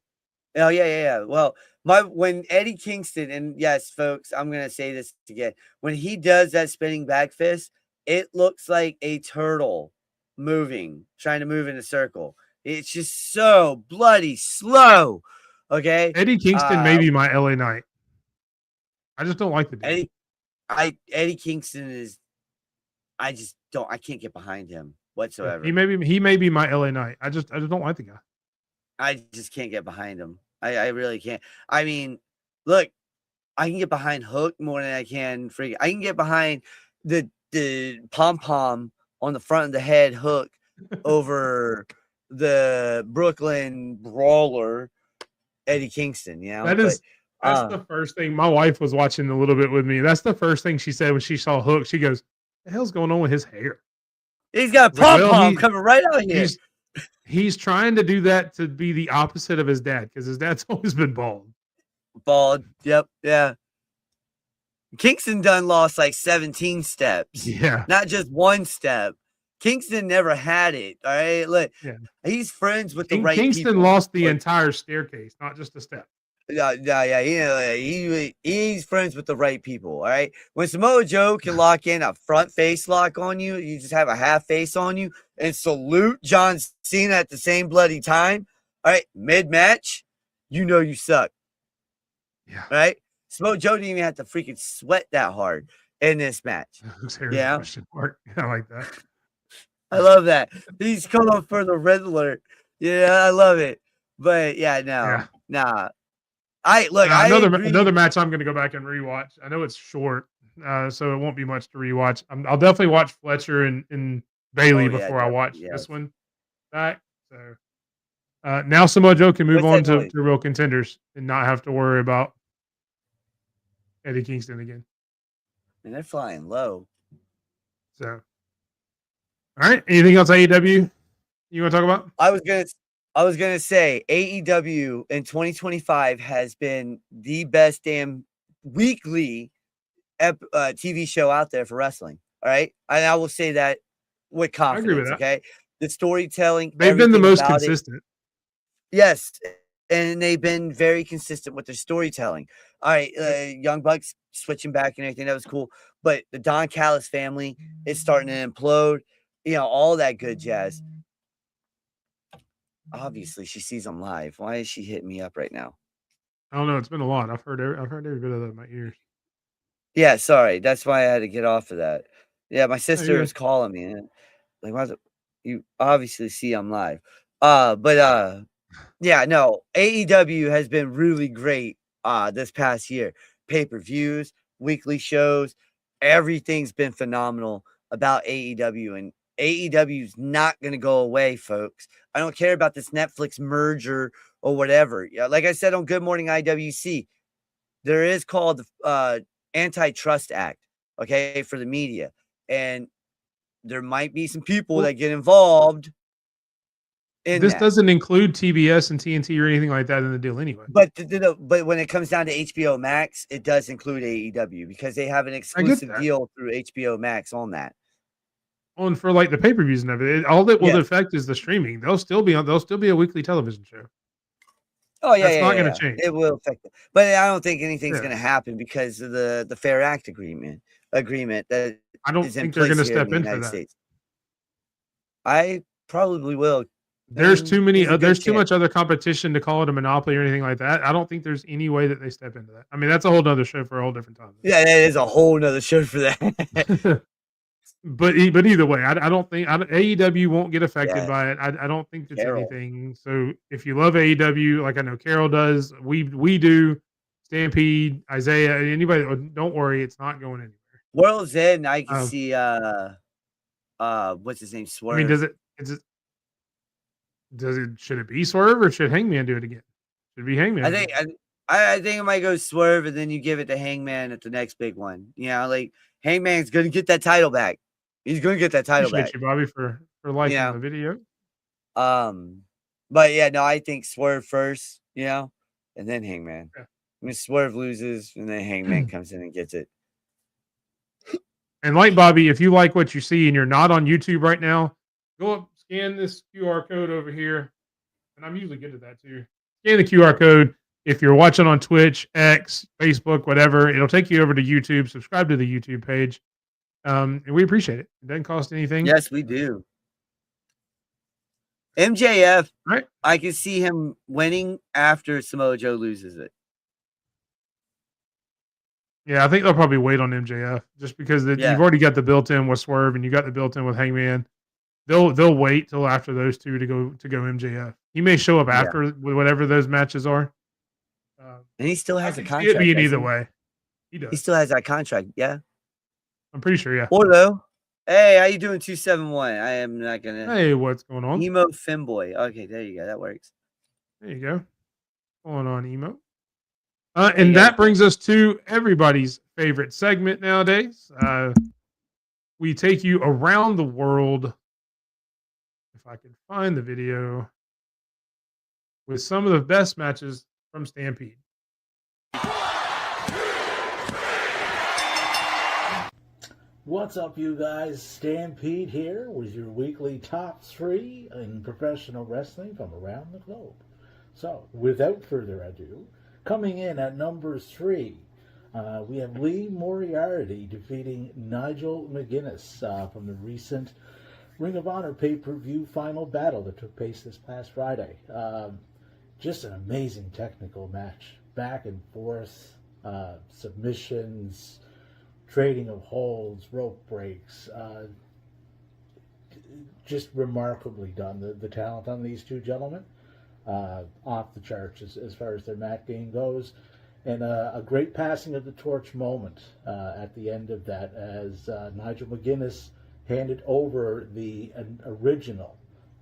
Oh, yeah. Well, when Eddie Kingston, and yes, folks, I'm gonna say this again. When he does that spinning back fist, it looks like a turtle trying to move in a circle. It's just so bloody slow. Okay. Eddie Kingston may be my LA Knight. I just don't like the dude. Eddie Kingston is, I can't get behind him whatsoever. He may be my LA Knight. I just don't like the guy. I just can't get behind him. I really can't. I mean, look, I can get behind Hook more than I can I can get behind the pom pom on the front of the head Hook over the Brooklyn Brawler Eddie Kingston. You know, that's the first thing. My wife was watching a little bit with me. That's the first thing she said when she saw Hook. She goes, "The hell's going on with his hair? He's got a pom pom coming right out here." He's trying to do that to be the opposite of his dad because his dad's always been bald. Bald. Yep. Yeah. Kingston done lost like 17 steps. Yeah. Not just one step. Kingston never had it. All right. Look, he's friends with the right Kingston people. lost the entire staircase, not just a step. Yeah. He's friends with the right people. All right. When Samoa Joe can lock in a front face lock on you, you just have a half face on you and salute John Cena at the same bloody time. All right. Mid match, you suck. Yeah. All right. Samoa Joe didn't even have to freaking sweat that hard in this match. Yeah. Question mark. I like that. I love that. He's calling for the Riddler. Yeah, I love it. But nah. Another match I'm going to go back and rewatch. I know it's short, so it won't be much to rewatch. I'll definitely watch Fletcher and Bailey before I watch this one back. So now Samoa Joe can move on to real contenders and not have to worry about Eddie Kingston again. And they're flying low. So, all right. Anything else AEW you want to talk about? I was gonna say AEW in 2025 has been the best damn weekly TV show out there for wrestling. All right, and I will say that with confidence. I agree with that. Okay, the storytelling, they've been the most consistent. Yes, and they've been very consistent with their storytelling. All right, Young Bucks switching back and everything, that was cool. But the Don Callis family is starting to implode. All that good jazz. Obviously, she sees them live. Why is she hitting me up right now? I don't know. It's been a lot. I've heard every bit of that in my ears. Yeah, sorry. That's why I had to get off of that. Yeah, my sister was calling me. Like, why you obviously see I'm live. Yeah, no. AEW has been really great this past year. Pay-per-views, weekly shows, everything's been phenomenal about AEW, and AEW is not going to go away, folks. I don't care about this Netflix merger or whatever. Yeah, like I said on Good Morning IWC, there is called the Antitrust Act, okay, for the media. And there might be some people that get involved in this that. Doesn't include TBS and TNT or anything like that in the deal anyway. But when it comes down to HBO Max, it does include AEW because they have an exclusive deal through HBO Max on that. For like the pay-per-views and everything, all that will affect is the streaming. They'll still be a weekly television show. Oh yeah, that's not going to change. It will affect it, but I don't think anything's going to happen because of the Fair Act agreement that I don't think they're going to step into that. States. I probably will. There's too many. There's too much other competition to call it a monopoly or anything like that. I don't think there's any way that they step into that. I mean, that's a whole nother show for a whole different time. Yeah, that is a whole nother show for that. But either way, I don't think AEW won't get affected by it. I don't think it's anything. So if you love AEW, like I know Carol does, we do, Stampede, Isaiah, anybody, don't worry, it's not going anywhere. World's End, I can see what's his name, Swerve. I mean, should it be Swerve or should Hangman do it again? Should it be Hangman? I think it might go Swerve and then you give it to Hangman at the next big one. Like Hangman's gonna get that title back. He's gonna get that title back. You, Bobby, for liking the video. But yeah, no, I think Swerve first, and then Hangman. Yeah. I mean, Swerve loses and then Hangman comes in and gets it. And like Bobby, if you like what you see and you're not on YouTube right now, go up, scan this QR code over here, and I'm usually good at that too. Scan the QR code. If you're watching on Twitch, X, Facebook, whatever, it'll take you over to YouTube. Subscribe to the YouTube page, and we appreciate it. It doesn't cost anything. Yes, we do. MJF, Right? I can see him winning after Samoa Joe loses it. Yeah, I think they'll probably wait on MJF just because you've already got the built-in with Swerve and you got the built-in with Hangman. They'll wait till after those two to go MJF. He may show up after with whatever those matches are. And he still has a See contract. it being either way. He does. He still has that contract. Yeah. I'm pretty sure. Yeah. Orlo. Hey, how you doing? 271. I am not gonna. Hey, what's going on? Emo Femboy. Okay, there you go. That works. There you go. What's going on, Emo? And that brings us to everybody's favorite segment nowadays. We take you around the world. If I can find the video with some of the best matches from Stampede. What's up, you guys? Stampede here with your weekly top 3 in professional wrestling from around the globe. So, without further ado, coming in at number 3, we have Lee Moriarty defeating Nigel McGuinness from the recent Ring of Honor pay-per-view final battle that took place this past Friday. Just an amazing technical match. Back and forth, submissions, trading of holds, rope breaks. Just remarkably done. The talent on these two gentlemen, off the charts as far as their mat game goes. And a great passing of the torch moment at the end of that as Nigel McGuinness handed over the original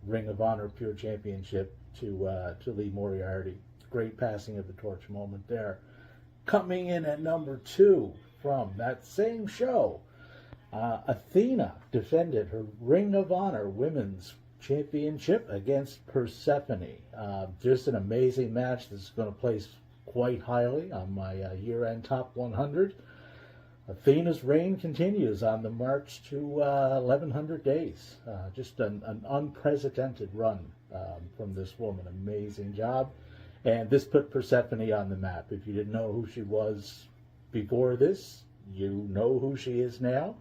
Ring of Honor Pure Championship to Lee Moriarty. Great passing of the torch moment there. Coming in at number 2 from that same show, Athena defended her Ring of Honor Women's Championship against Persephone. Just an amazing match. This is going to place quite highly on my year-end top 100. Athena's reign continues on the march to 1,100 days. Just an unprecedented run from this woman. Amazing job. And this put Persephone on the map. If you didn't know who she was before this, you know who she is now.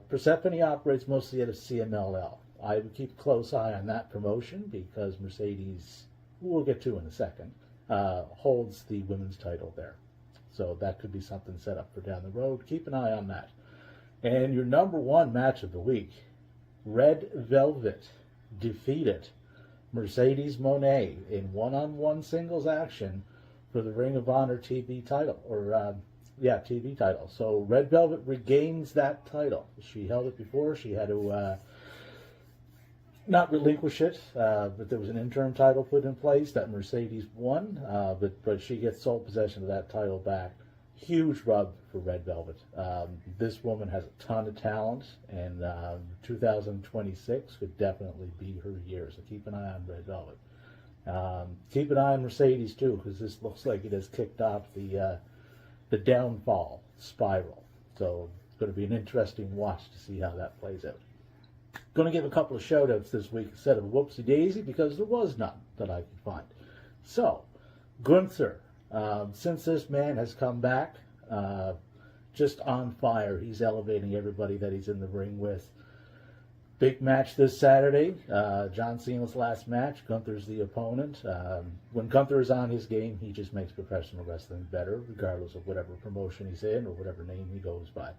Persephone operates mostly out of CMLL. I would keep a close eye on that promotion because Mercedes, who we'll get to in a second, holds the women's title there. So that could be something set up for down the road. Keep an eye on that. And your number 1 match of the week, Red Velvet defeated Mercedes Moné in one-on-one singles action for the Ring of Honor TV title, TV title. So Red Velvet regains that title. She held it before. She had to not relinquish it, but there was an interim title put in place that Mercedes won, but she gets sole possession of that title back. Huge rub for Red Velvet. This woman has a ton of talent, and 2026 could definitely be her year, so keep an eye on Red Velvet. Keep an eye on Mercedes, too, because this looks like it has kicked off the downfall spiral. So it's going to be an interesting watch to see how that plays out. Going to give a couple of shout-outs this week instead of whoopsie daisy because there was none that I could find. So, Gunther, since this man has come back, just on fire. He's elevating everybody that he's in the ring with. Big match this Saturday. John Cena's last match. Gunther's the opponent. When Gunther is on his game, he just makes professional wrestling better, regardless of whatever promotion he's in or whatever name he goes by.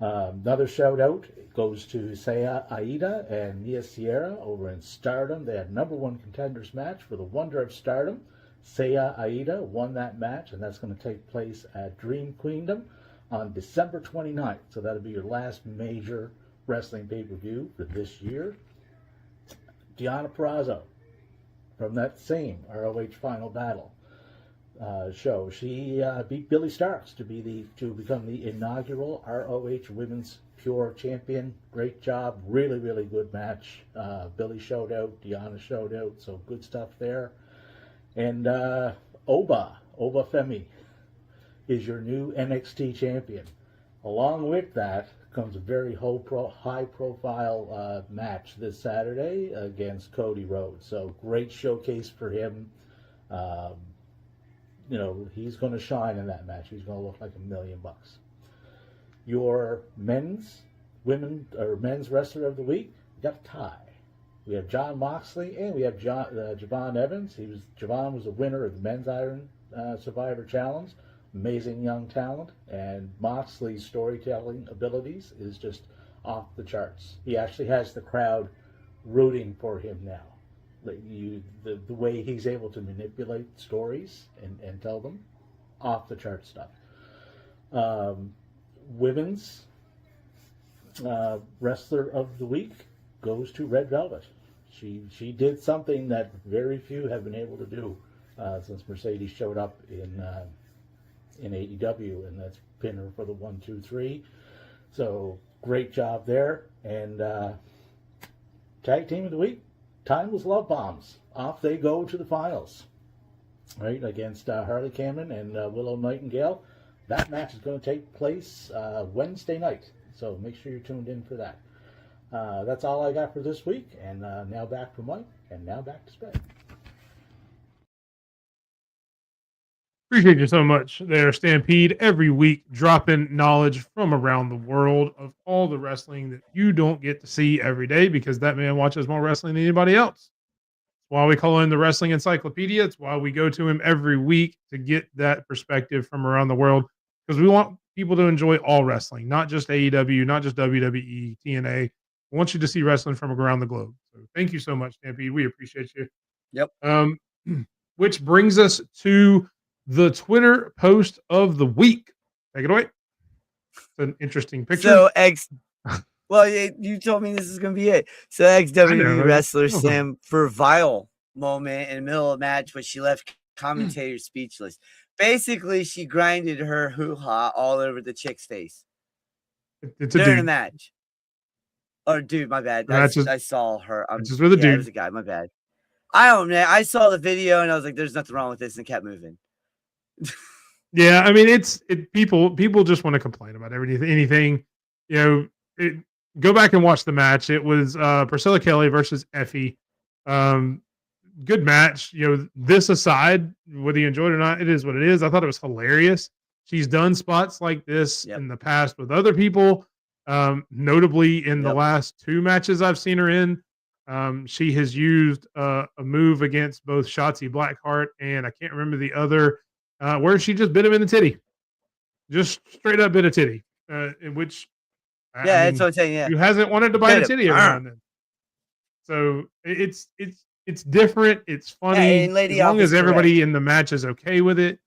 Another shout out goes to Seiya Aida and Mia Sierra over in Stardom. They had number 1 contenders match for the Wonder of Stardom. Seiya Aida won that match, and that's going to take place at Dream Queendom on December 29th. So that'll be your last major wrestling pay-per-view for this year. Deonna Purrazzo from that same ROH Final Battle show. She beat Billy Starks to become the inaugural ROH Women's Pure Champion. Great job. Really, really good match. Billy showed out. Deonna showed out. So good stuff there. And Oba Femi is your new NXT champion. Along with that becomes a very high profile match this Saturday against Cody Rhodes. So great showcase for him. Um, he's going to shine in that match. He's going to look like $1,000,000. Your men's wrestler of the week, we got a tie. We have Jon Moxley and we have Javon Evans. Javon was a winner of the Men's Iron Survivor Challenge. Amazing young talent, and Moxley's storytelling abilities is just off the charts. He actually has the crowd rooting for him now. The way he's able to manipulate stories and tell them, off the chart stuff. Women's wrestler of the week goes to Red Velvet. She did something that very few have been able to do since Mercedes showed up in AEW, and that's pin her for the 1, 2, 3. So great job there. And tag team of the week, Timeless Love Bombs. Off they go to the finals, right, against Harley Cameron and Willow Nightingale. That match is going to take place Wednesday night, so make sure you're tuned in for that. That's all I got for this week, and now back to Mike, and now back to Sped. Appreciate you so much there, Stampede. Every week, dropping knowledge from around the world of all the wrestling that you don't get to see every day, because that man watches more wrestling than anybody else. That's why we call him the Wrestling Encyclopedia. It's why we go to him every week to get that perspective from around the world, because we want people to enjoy all wrestling, not just AEW, not just WWE, TNA. We want you to see wrestling from around the globe. So thank you so much, Stampede. We appreciate you. Yep. Which brings us to the Twitter post of the week. Take it away. It's an interesting picture. So well, you told me this is going to be it. So WWE wrestler Sam for Vile moment in the middle of a match, but she left commentators speechless. Basically, she grinded her hoo-ha all over the chick's face. It's a during dude. a match. Or dude, my bad. I saw her. Just with a dude. It was a guy. My bad. I don't know. I saw the video and I was like, "There's nothing wrong with this," and kept moving. Yeah, I mean, people just want to complain about anything. Go back and watch the match. It was Priscilla Kelly versus Effie. Good match. This aside, whether you enjoyed it or not, it is what it is. I thought it was hilarious. She's done spots like this in the past with other people. Notably in the last 2 matches I've seen her in. She has used a move against both Shotzi Blackheart and I can't remember the other, where she just bit him in the titty. Just straight up bit a titty. In which, that's what I'm saying. Yeah. Who hasn't wanted to bite a titty every now and then? So it's different. It's funny. And Lady as long Alpha's as everybody in the match is okay with it.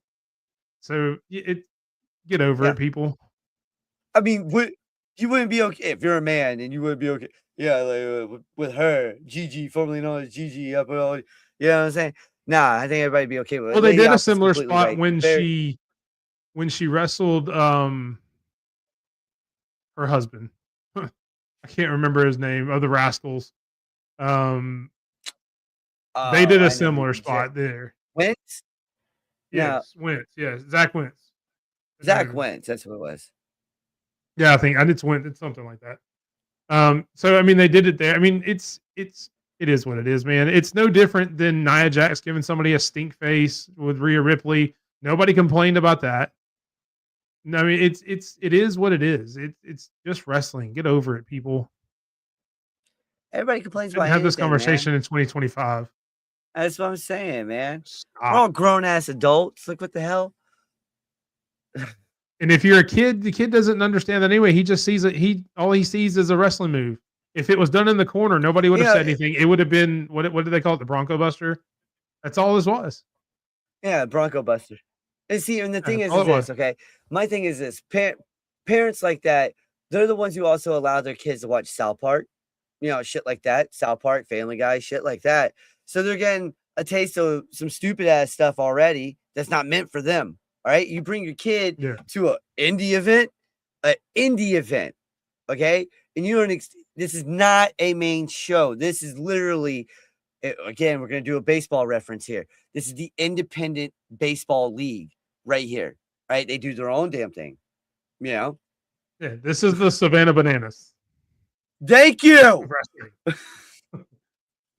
So get over it, people. I mean, you wouldn't be okay if you're a man, and you wouldn't be okay. Yeah, like with her, Gigi, formerly known as Gigi. You know what I'm saying? Nah, I think everybody'd be okay with it. Well, they did a similar spot when she wrestled her husband. I can't remember his name, of the Rascals. They did a similar spot there. Wentz? Yes, Wentz. Yes, Zach Wentz. Zach Wentz, that's what it was. Yeah, I think it's Wentz. It's something like that. So I mean, they did it there. I mean, it is what it is, man. It's no different than Nia Jax giving somebody a stink face with Rhea Ripley. Nobody complained about that. No, I mean, it is what it is. It's just wrestling. Get over it, people. Everybody complains about have this conversation in 2025. That's what I'm saying, man. Stop. We're all grown ass adults. Like, what the hell? And if you're a kid, the kid doesn't understand that anyway. He just sees it. All he sees is a wrestling move. If it was done in the corner, nobody would have said anything. It would have been what did they call it? The Bronco Buster. That's all this was. Yeah, Bronco Buster. And see, and the thing is this, okay? My thing is this: parents like that, they're the ones who also allow their kids to watch South Park, shit like that. South Park, Family Guy, shit like that. So they're getting a taste of some stupid ass stuff already that's not meant for them. All right, you bring your kid to an indie event, okay? And you don't. This is not a main show. This is literally, again, we're gonna do a baseball reference here. This is the independent baseball league right here, right? They do their own damn thing, Yeah, this is the Savannah Bananas. Thank of you. wrestling.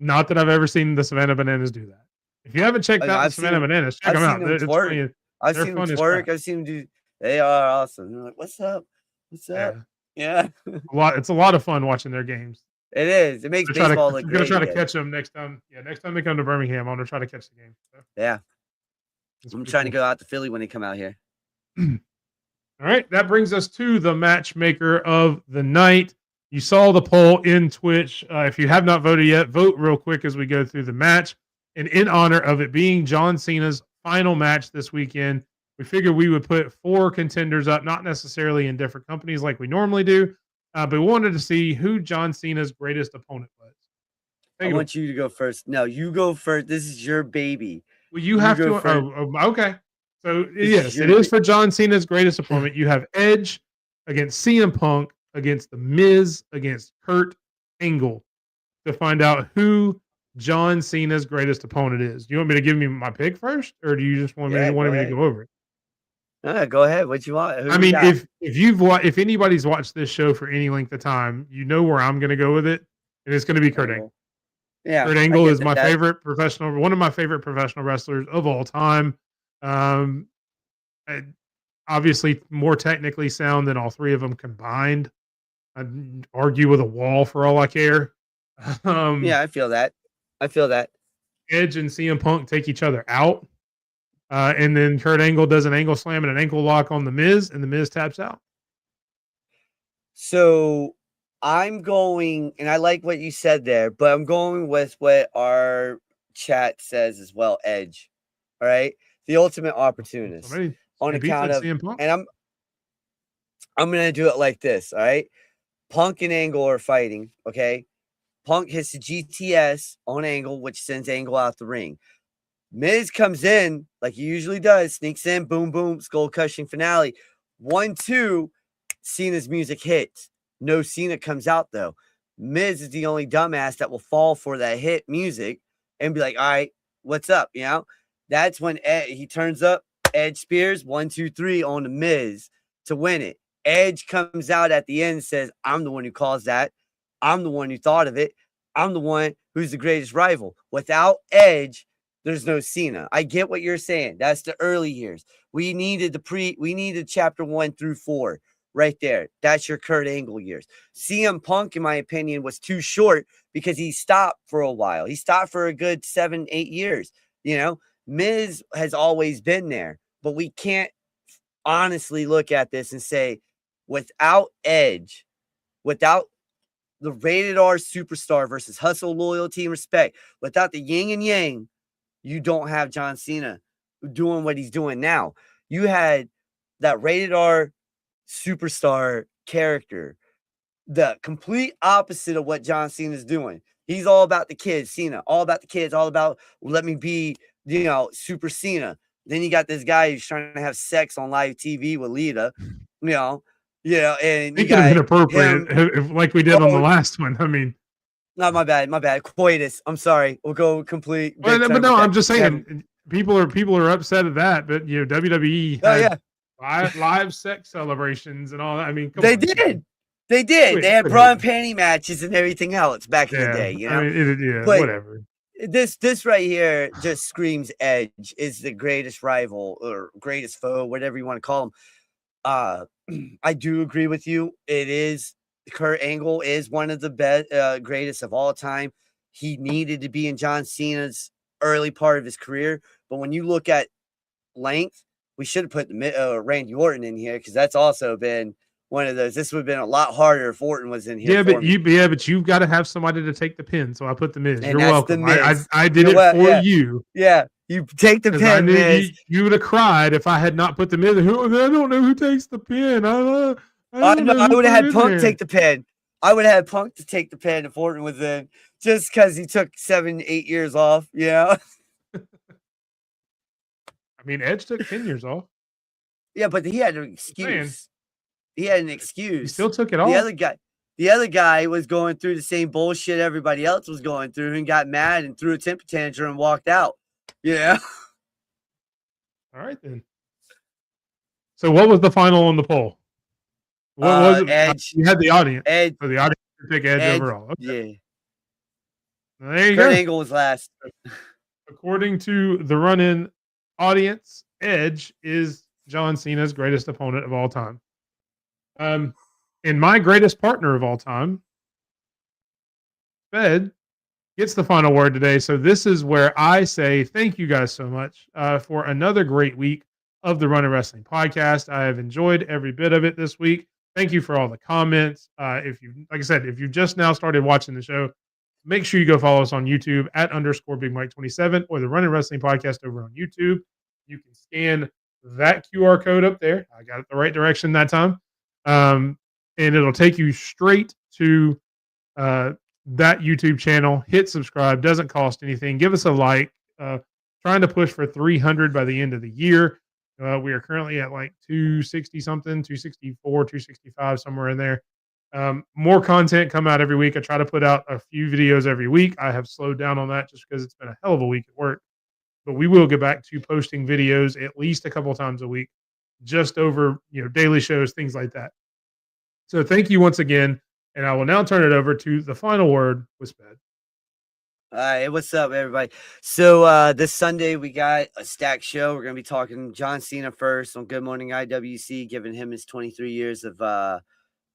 Not that I've ever seen the Savannah Bananas do that. If you haven't checked out the I've seen Savannah them. Bananas, check I've them seen out. them It's twerk. funny. I've They're seen them fun as crap. twerk. I've seen them do. They are awesome. They're like, "What's up? What's up?" Yeah, Yeah, it's a lot of fun watching their games. it is. It makes baseball look I'm gonna great try to again. catch them next time. Yeah, next time they come to Birmingham, I'm gonna try to catch the game. So, Yeah, it's I'm pretty trying to cool. go out to Philly when they come out here. All right, that brings us to the matchmaker of the night. You saw the poll in Twitch. If you have not voted yet, vote real quick as we go through the match. And in honor of it being John Cena's final match this weekend, we figured we would put 4 contenders up, not necessarily in different companies like we normally do, but we wanted to see who John Cena's greatest opponent was. I want you to go first. No, you go first. This is your baby. Well, you You have go to. first. Okay. So This is yes, your it is big- for John Cena's greatest opponent. You have Edge against CM Punk, against The Miz, against Kurt Angle, to find out who John Cena's greatest opponent is. Do you want me to give me my pick first, or do you just want me, Yeah, wanted go me to ahead. go over it? Go ahead. What you want? Who I you mean, got? if anybody's watched this show for any length of time, you know where I'm going to go with it, and it's going to be Kurt Angle. Yeah, Kurt I Angle get is my that. favorite professional, one of my favorite professional wrestlers of all time. Obviously, more technically sound than all 3 of them combined. I'd argue with a wall for all I care. Yeah, I feel that. I feel that. Edge and CM Punk take each other out. And then Kurt Angle does an angle slam and an ankle lock on The Miz, and The Miz taps out. So I'm going, and I like what you said there, but I'm going with what our chat says as well. Edge, all right, the ultimate opportunist, on account of, CM Punk. and I'm gonna do it like this. All right, Punk and Angle are fighting. Okay, Punk hits the GTS on Angle, which sends Angle out the ring. Miz comes in like he usually does, sneaks in, boom, boom, skull crushing finale. 1-2, Cena's music hits. No Cena comes out though. Miz is the only dumbass that will fall for that hit music and be like, all right, what's up? You know, that's when he turns up. Edge spears 1, 2, 3 on the Miz to win it. Edge comes out at the end and says, I'm the one who caused that. I'm the one who thought of it. I'm the one who's the greatest rival. Without Edge, there's no Cena. I get what you're saying. That's the early years. We needed chapter 1 through 4 right there. That's your Kurt Angle years. CM Punk, in my opinion, was too short because he stopped for a while. He stopped for a good 7, 8 years. You know, Miz has always been there, but we can't honestly look at this and say, without Edge, without the rated R superstar versus hustle, loyalty, and respect, without the yin and yang, you don't have John Cena doing what he's doing now. You had that rated R superstar character, the complete opposite of what John Cena is doing. He's all about the kids, Cena, all about the kids, all about let me be, Super Cena. Then you got this guy who's trying to have sex on live TV with Lita, and It could have been appropriate if, like we did on the last one. I mean, not my bad. Coitus. I'm sorry. We'll go complete. But no, I'm just saying people are upset at that, but WWE had live sex celebrations and all that. I mean, they did. They had bra and panty matches and everything else back in the day. I mean, whatever. This right here just screams Edge is the greatest rival or greatest foe, whatever you want to call him. I do agree with you. It is. Kurt Angle is one of the best, greatest of all time. He needed to be in John Cena's early part of his career. But when you look at length, we should have put Randy Orton in here because that's also been one of those. This would have been a lot harder if Orton was in here. But you've got to have somebody to take the pin. So I put the Miz. You're welcome. I did it for you. Yeah, you take the pin. I knew you would have cried if I had not put the Miz. I don't know who takes the pin. I would have had Punk take the pin. I would have had Punk to take the pin if Orton was in, just because he took 7, 8 years off. Yeah. I mean, Edge took 10 years off. Yeah, but he had an excuse. He had an excuse. He still took it off. The other guy was going through the same bullshit everybody else was going through and got mad and threw a temper tantrum and walked out. Yeah. All right then. So what was the final on the poll? What was it? Edge. You had the audience. Edge. So the audience would pick Edge Edge. overall. Okay. Yeah. Well, there you Kurt go. Angle was last. According to the run-in audience, Edge is John Cena's greatest opponent of all time. And my greatest partner of all time, Fed, gets the final word today. So this is where I say thank you guys so much for another great week of the Run and Wrestling podcast. I have enjoyed every bit of it this week. Thank you for all the comments. If you, like I said, if you just now started watching the show, make sure you go follow us on YouTube at _Big Mike 27 or the Run and Wrestling podcast over on YouTube. You can scan that QR code up there. I got it the right direction that time. And it'll take you straight to that YouTube channel. Hit subscribe. Doesn't cost anything. Give us a like. Trying to push for 300 by the end of the year. We are currently at like 260 something, 264, 265, somewhere in there. More content come out every week. I try to put out a few videos every week. I have slowed down on that just because it's been a hell of a week at work. But we will get back to posting videos at least a couple times a week, just over daily shows, things like that. So thank you once again, and I will now turn it over to the final word with Sped. All right, what's up, everybody? So this Sunday we got a stacked show. We're gonna be talking John Cena first on Good Morning IWC, giving him his 23 years of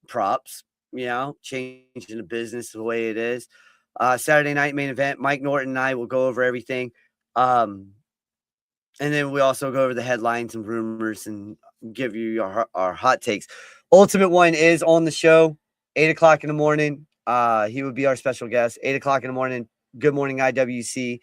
props, changing the business the way it is. Saturday night main event, Mike Norton and I will go over everything. And then we also go over the headlines and rumors and give you our hot takes. Ultimate One is on the show, 8 o'clock in the morning. He would be our special guest, 8 o'clock in the morning, Good Morning IWC.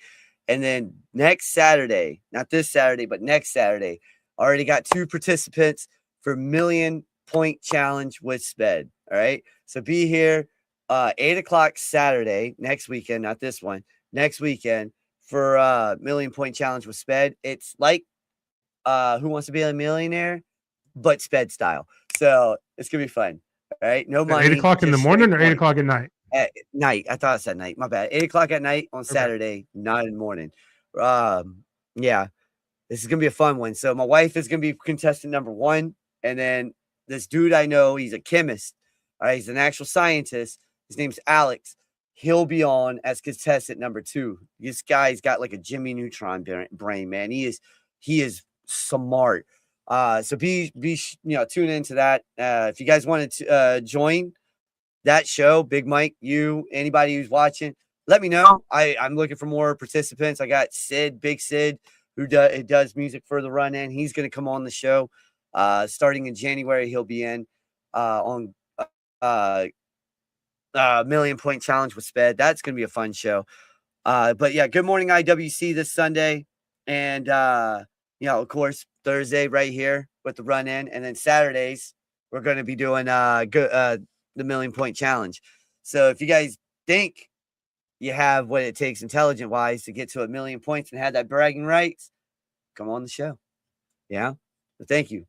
And then next Saturday, not this Saturday, but next Saturday, already got 2 participants for $1,000,000 Point Challenge with Sped. All right. So be here 8 o'clock Saturday, next weekend, not this one, next weekend for $1,000,000 Point Challenge with Sped. It's like Who Wants to Be a Millionaire, but Sped style. So it's going to be fun. All right. No money. 8 o'clock in the morning or 8 o'clock at night? At night. I thought I said night. My bad. 8 o'clock at night on Saturday, not in the morning. Yeah. This is going to be a fun one. So my wife is going to be contestant number 1. And then this dude I know, he's a chemist. All right. He's an actual scientist. His name's Alex. He'll be on as contestant number 2. This guy's got like a Jimmy Neutron brain, man. He is smart. So be tune into that. If you guys wanted to join that show, Big Mike, anybody who's watching, let me know. I'm looking for more participants. I got Big Sid, who does music for the Run In. He's going to come on the show. Starting in January, he'll be in on $1,000,000 Point Challenge with Sped. That's going to be a fun show. But yeah, Good Morning IWC this Sunday. And, of course, Thursday right here with the Run In. And then Saturdays, we're going to be doing the $1,000,000 Point Challenge. So if you guys think you have what it takes intelligent wise to get to 1,000,000 points and have that bragging rights, come on the show. Yeah. But thank you.